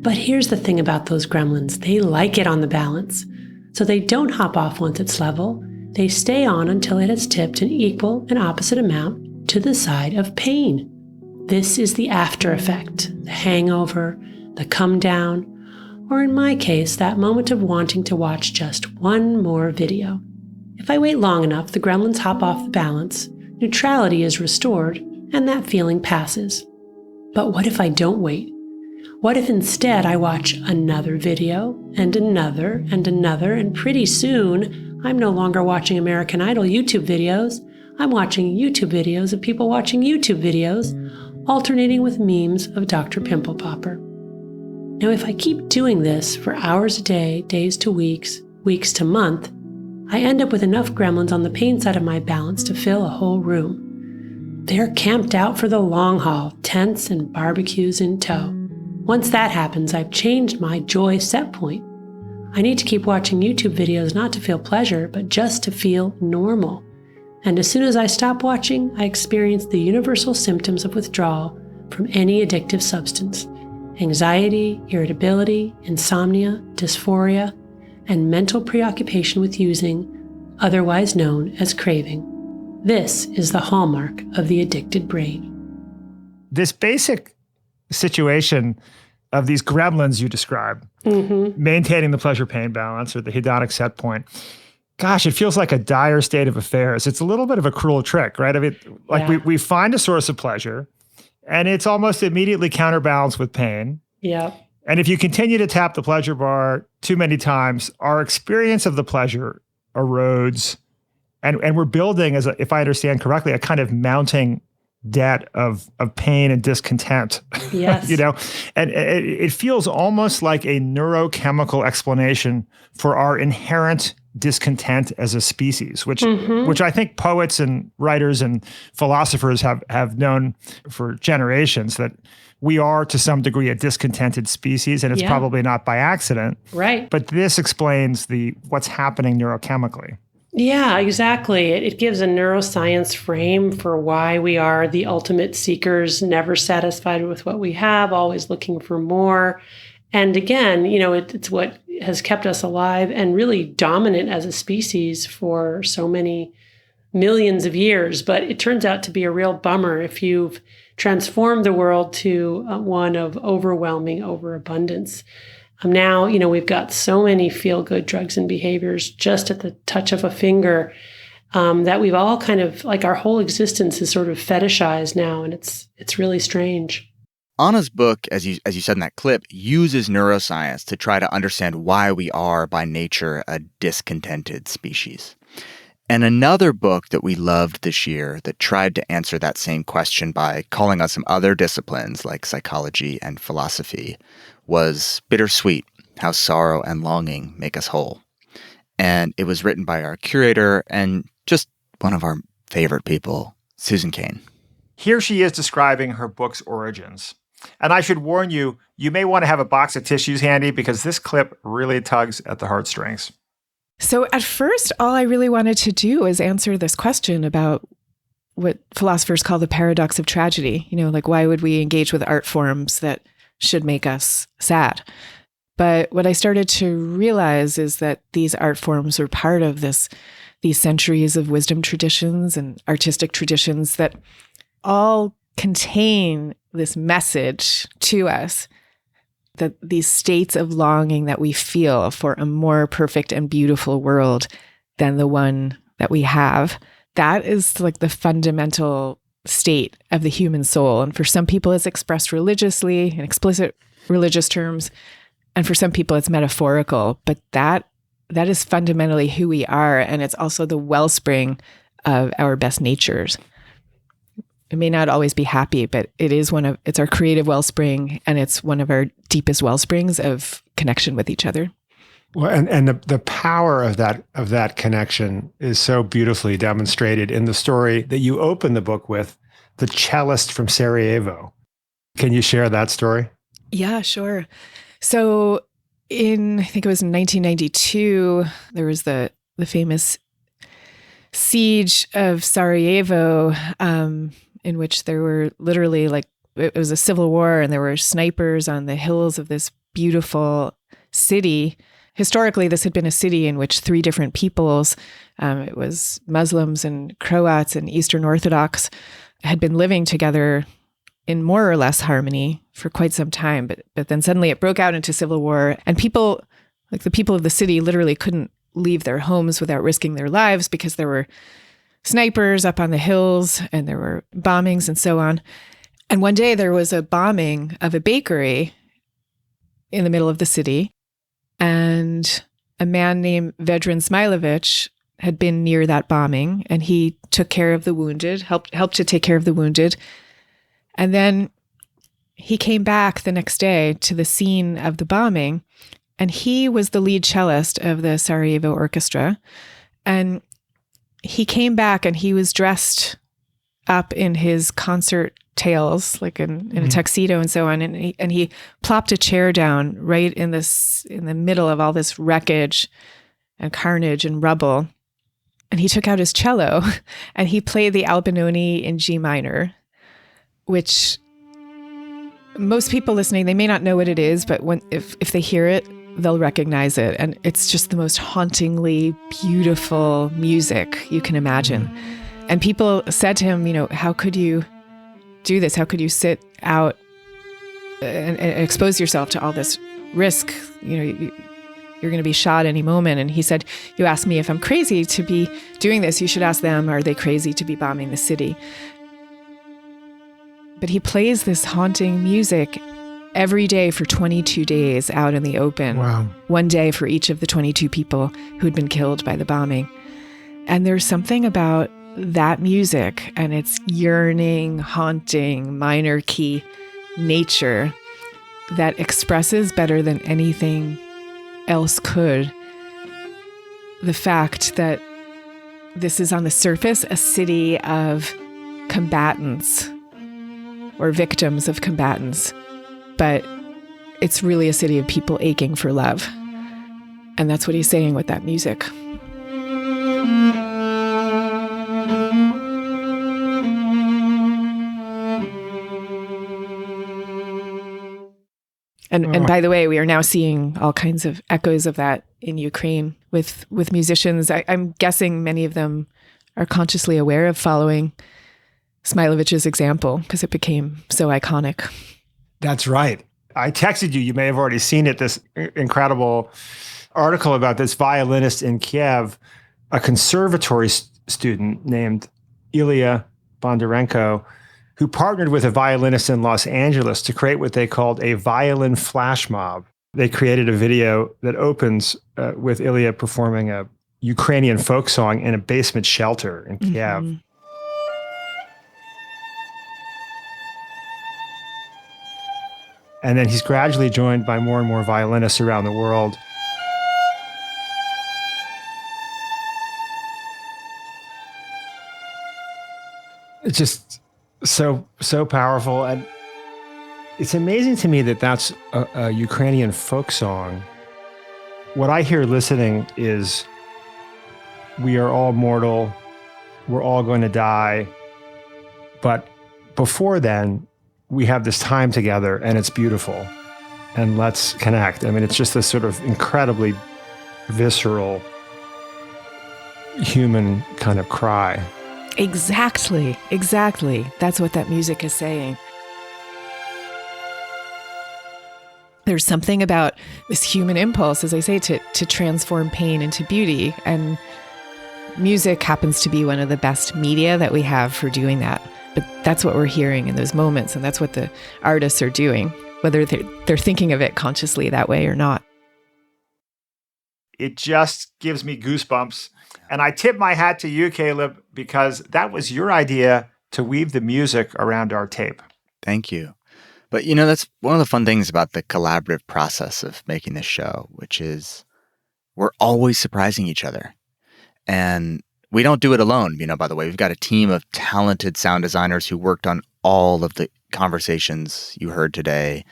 But here's the thing about those gremlins. They like it on the balance. So they don't hop off once it's level. They stay on until it has tipped an equal and opposite amount to the side of pain. This is the after effect, the hangover, the come down, or in my case, that moment of wanting to watch just one more video. If I wait long enough, the gremlins hop off the balance, neutrality is restored, and that feeling passes. But what if I don't wait? What if instead I watch another video and another and another, and pretty soon I'm no longer watching American Idol YouTube videos. I'm watching YouTube videos of people watching YouTube videos, alternating with memes of Dr. Pimple Popper. Now, if I keep doing this for hours a day, days to weeks, weeks to month, I end up with enough gremlins on the pain side of my balance to fill a whole room. They're camped out for the long haul, tents and barbecues in tow. Once that happens, I've changed my joy set point. I need to keep watching YouTube videos not to feel pleasure, but just to feel normal. And as soon as I stop watching, I experience the universal symptoms of withdrawal from any addictive substance: anxiety, irritability, insomnia, dysphoria, and mental preoccupation with using, otherwise known as craving. This is the hallmark of the addicted brain. This basic situation of these gremlins you described, maintaining the pleasure-pain balance or the hedonic set point, gosh, it feels like a dire state of affairs. It's a little bit of a cruel trick, right? I mean, we find a source of pleasure, and it's almost immediately counterbalanced with pain. Yeah. And if you continue to tap the pleasure bar too many times, our experience of the pleasure erodes. And we're building, if I understand correctly, a kind of mounting debt of pain and discontent. Yes. And it feels almost like a neurochemical explanation for our inherent discontent as a species, which I think poets and writers and philosophers have known for generations, that we are to some degree a discontented species, and it's probably not by accident. Right. But this explains what's happening neurochemically. Yeah, exactly. It gives a neuroscience frame for why we are the ultimate seekers, never satisfied with what we have, always looking for more. And again, it's what has kept us alive and really dominant as a species for so many millions of years. But it turns out to be a real bummer if you've transformed the world to one of overwhelming overabundance. Now, we've got so many feel-good drugs and behaviors just at the touch of a finger that we've all kind of, like, our whole existence is sort of fetishized now, and it's really strange. Anna's book, as you said in that clip, uses neuroscience to try to understand why we are, by nature, a discontented species. And another book that we loved this year that tried to answer that same question by calling on some other disciplines like psychology and philosophy was Bittersweet: How Sorrow and Longing Make Us Whole. And it was written by our curator and just one of our favorite people, Susan Cain. Here she is describing her book's origins. And I should warn you, you may want to have a box of tissues handy because this clip really tugs at the heartstrings. So at first, all I really wanted to do is answer this question about what philosophers call the paradox of tragedy. You know, like, why would we engage with art forms that should make us sad? But what I started to realize is that these art forms were part of these centuries of wisdom traditions and artistic traditions that all contain this message to us, that these states of longing that we feel for a more perfect and beautiful world than the one that we have, that is like the fundamental state of the human soul. And for some people, it's expressed religiously in explicit religious terms. And for some people, it's metaphorical. But that is fundamentally who we are. And it's also the wellspring of our best natures. It may not always be happy, but it's our creative wellspring, and it's one of our deepest wellsprings of connection with each other. Well, and the power of that connection is so beautifully demonstrated in the story that you open the book with, the cellist from Sarajevo. Can you share that story? Yeah, sure. So I think it was in 1992, there was the famous siege of Sarajevo, in which there were literally it was a civil war, and there were snipers on the hills of this beautiful city. Historically, this had been a city in which three different peoples, it was Muslims and Croats and Eastern Orthodox, had been living together in more or less harmony for quite some time. But then suddenly it broke out into civil war, and the people of the city literally couldn't leave their homes without risking their lives because there were snipers up on the hills and there were bombings and so on. And one day there was a bombing of a bakery in the middle of the city, and a man named Vedran Smilovic had been near that bombing, and he took care of the wounded, helped to take care of the wounded. And then he came back the next day to the scene of the bombing, and he was the lead cellist of the Sarajevo Orchestra. And he came back and he was dressed up in his concert tails, like in a tuxedo and so on. And he plopped a chair down right in the middle of all this wreckage and carnage and rubble. And he took out his cello and he played the Albinoni in G minor, which most people listening, they may not know what it is, but if they hear it, they'll recognize it. And it's just the most hauntingly beautiful music you can imagine. And people said to him, how could you do this? How could you sit out and expose yourself to all this risk? You're going to be shot any moment. And he said, you asked me if I'm crazy to be doing this. You should ask them, are they crazy to be bombing the city? But he plays this haunting music every day for 22 days out in the open. Wow. One day for each of the 22 people who had been killed by the bombing. And there's something about that music and its yearning, haunting, minor key nature that expresses better than anything else could the fact that this is on the surface a city of combatants or victims of combatants, but it's really a city of people aching for love. And that's what he's saying with that music. And by the way, we are now seeing all kinds of echoes of that in Ukraine with musicians. I'm guessing many of them are consciously aware of following Smilovic's example because it became so iconic. That's right. I texted you. You may have already seen it, this incredible article about this violinist in Kiev, a conservatory student named Ilya Bondarenko, who partnered with a violinist in Los Angeles to create what they called a violin flash mob. They created a video that opens with Ilya performing a Ukrainian folk song in a basement shelter in Kiev. Mm-hmm. And then he's gradually joined by more and more violinists around the world. It's just so powerful. And it's amazing to me that that's a Ukrainian folk song. What I hear listening is, we are all mortal, we're all going to die. But before then, we have this time together and it's beautiful. And let's connect. I mean, it's just this sort of incredibly visceral, human kind of cry. Exactly. That's what that music is saying. There's something about this human impulse, as I say, to transform pain into beauty. And music happens to be one of the best media that we have for doing that. But that's what we're hearing in those moments, and that's what the artists are doing, whether they're thinking of it consciously that way or not. It just gives me goosebumps. And I tip my hat to you, Caleb, because that was your idea to weave the music around our tape. Thank you. But, that's one of the fun things about the collaborative process of making this show, which is we're always surprising each other. And we don't do it alone, by the way. We've got a team of talented sound designers who worked on all of the conversations you heard today.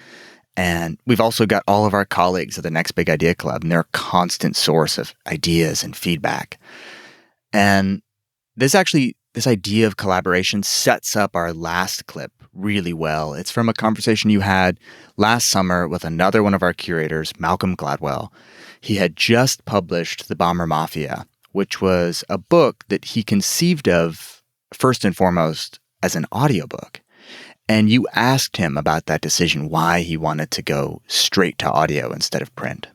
And we've also got all of our colleagues at the Next Big Idea Club, and they're a constant source of ideas and feedback. And this idea of collaboration sets up our last clip really well. It's from a conversation you had last summer with another one of our curators, Malcolm Gladwell. He had just published The Bomber Mafia, which was a book that he conceived of first and foremost as an audiobook. And you asked him about that decision, why he wanted to go straight to audio instead of print.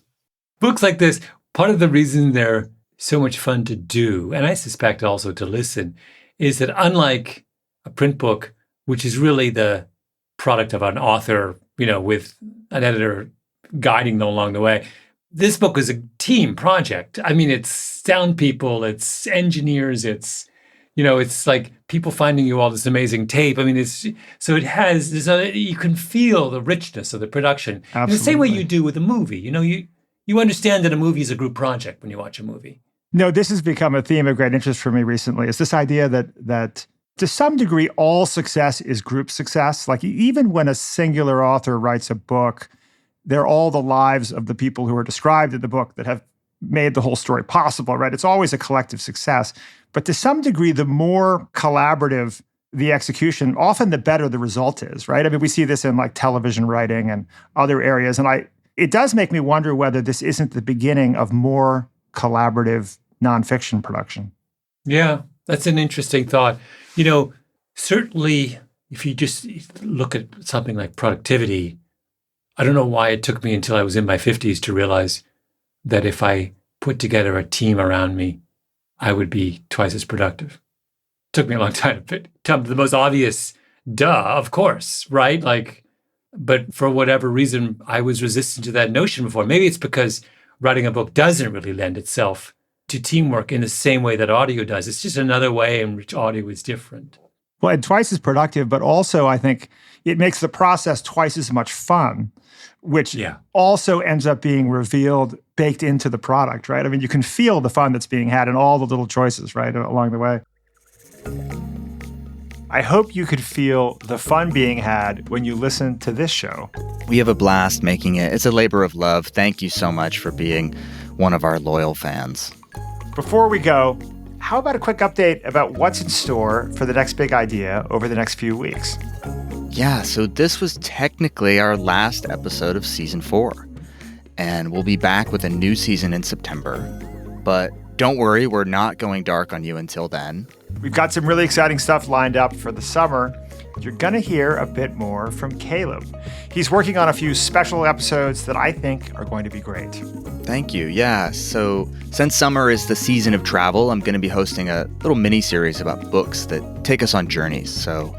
Books like this, part of the reason they're so much fun to do, and I suspect also to listen, is that unlike a print book, which is really the product of an author, with an editor guiding them along the way, this book is a team project. I mean, it's sound people, it's engineers, it's like people finding you all this amazing tape. I mean, you can feel the richness of the production. Absolutely. In the same way you do with a movie. You understand that a movie is a group project when you watch a movie. No, this has become a theme of great interest for me recently. It's this idea that to some degree, all success is group success. Like even when a singular author writes a book, they're all the lives of the people who are described in the book that have made the whole story possible, right? It's always a collective success. But to some degree, the more collaborative the execution, often the better the result is, right? I mean, we see this in like television writing and other areas. And it does make me wonder whether this isn't the beginning of more collaborative nonfiction production. Yeah, that's an interesting thought. Certainly, if you just look at something like productivity, I don't know why it took me until I was in my 50s to realize that if I put together a team around me, I would be twice as productive. It took me a long time to come to the most obvious, of course, right? But for whatever reason, I was resistant to that notion before. Maybe it's because writing a book doesn't really lend itself to teamwork in the same way that audio does. It's just another way in which audio is different. Well, and twice as productive, but also I think it makes the process twice as much fun, which also ends up being baked into the product, right? I mean, you can feel the fun that's being had in all the little choices, right, along the way. I hope you could feel the fun being had when you listen to this show. We have a blast making it. It's a labor of love. Thank you so much for being one of our loyal fans. Before we go, how about a quick update about what's in store for the Next Big Idea over the next few weeks? Yeah, so this was technically our last episode of season 4. And we'll be back with a new season in September. But don't worry, we're not going dark on you until then. We've got some really exciting stuff lined up for the summer. You're going to hear a bit more from Caleb. He's working on a few special episodes that I think are going to be great. Thank you. Yeah, so since summer is the season of travel, I'm going to be hosting a little mini-series about books that take us on journeys. So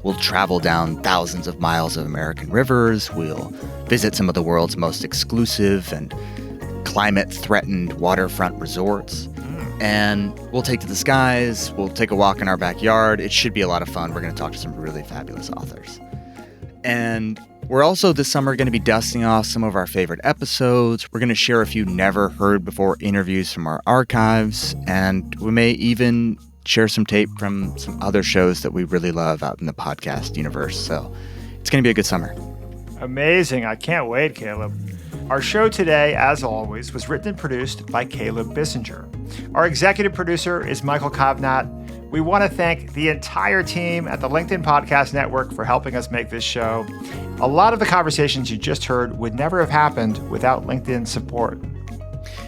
We'll travel down thousands of miles of American rivers. We'll visit some of the world's most exclusive and climate-threatened waterfront resorts. And we'll take to the skies. We'll take a walk in our backyard. It should be a lot of fun. We're going to talk to some really fabulous authors. And we're also this summer going to be dusting off some of our favorite episodes. We're going to share a few never heard before interviews from our archives. And we may even share some tape from some other shows that we really love out in the podcast universe. So it's going to be a good summer. Amazing. I can't wait, Caleb. Our show today, as always, was written and produced by Caleb Bissinger. Our executive producer is Michael Kovnat. We want to thank the entire team at the LinkedIn Podcast Network for helping us make this show. A lot of the conversations you just heard would never have happened without LinkedIn support.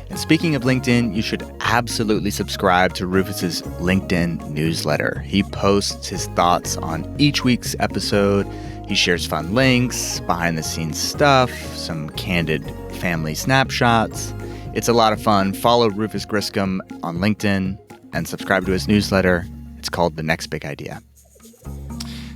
And speaking of LinkedIn, you should absolutely subscribe to Rufus's LinkedIn newsletter. He posts his thoughts on each week's episode. He shares fun links, behind-the-scenes stuff, some candid family snapshots. It's a lot of fun. Follow Rufus Griscom on LinkedIn and subscribe to his newsletter. It's called The Next Big Idea.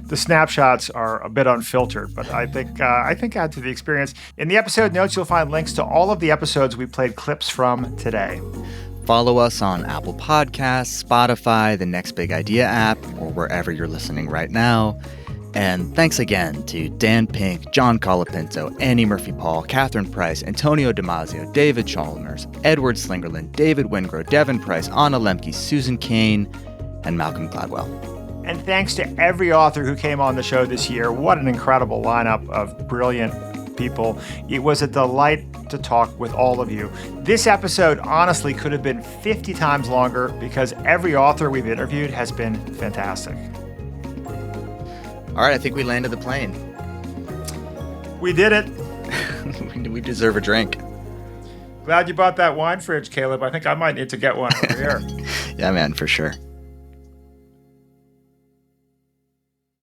The snapshots are a bit unfiltered, but I think add to the experience. In the episode notes, you'll find links to all of the episodes we played clips from today. Follow us on Apple Podcasts, Spotify, the Next Big Idea app, or wherever you're listening right now. And thanks again to Dan Pink, John Colapinto, Annie Murphy-Paul, Catherine Price, Antonio Damasio, David Chalmers, Edward Slingerland, David Wingro, Devin Price, Anna Lemke, Susan Kane, and Malcolm Gladwell. And thanks to every author who came on the show this year. What an incredible lineup of brilliant people. It was a delight to talk with all of you. This episode honestly could have been 50 times longer because every author we've interviewed has been fantastic. All right, I think we landed the plane. We did it. We deserve a drink. Glad you bought that wine fridge, Caleb. I think I might need to get one over here. Yeah, man, for sure.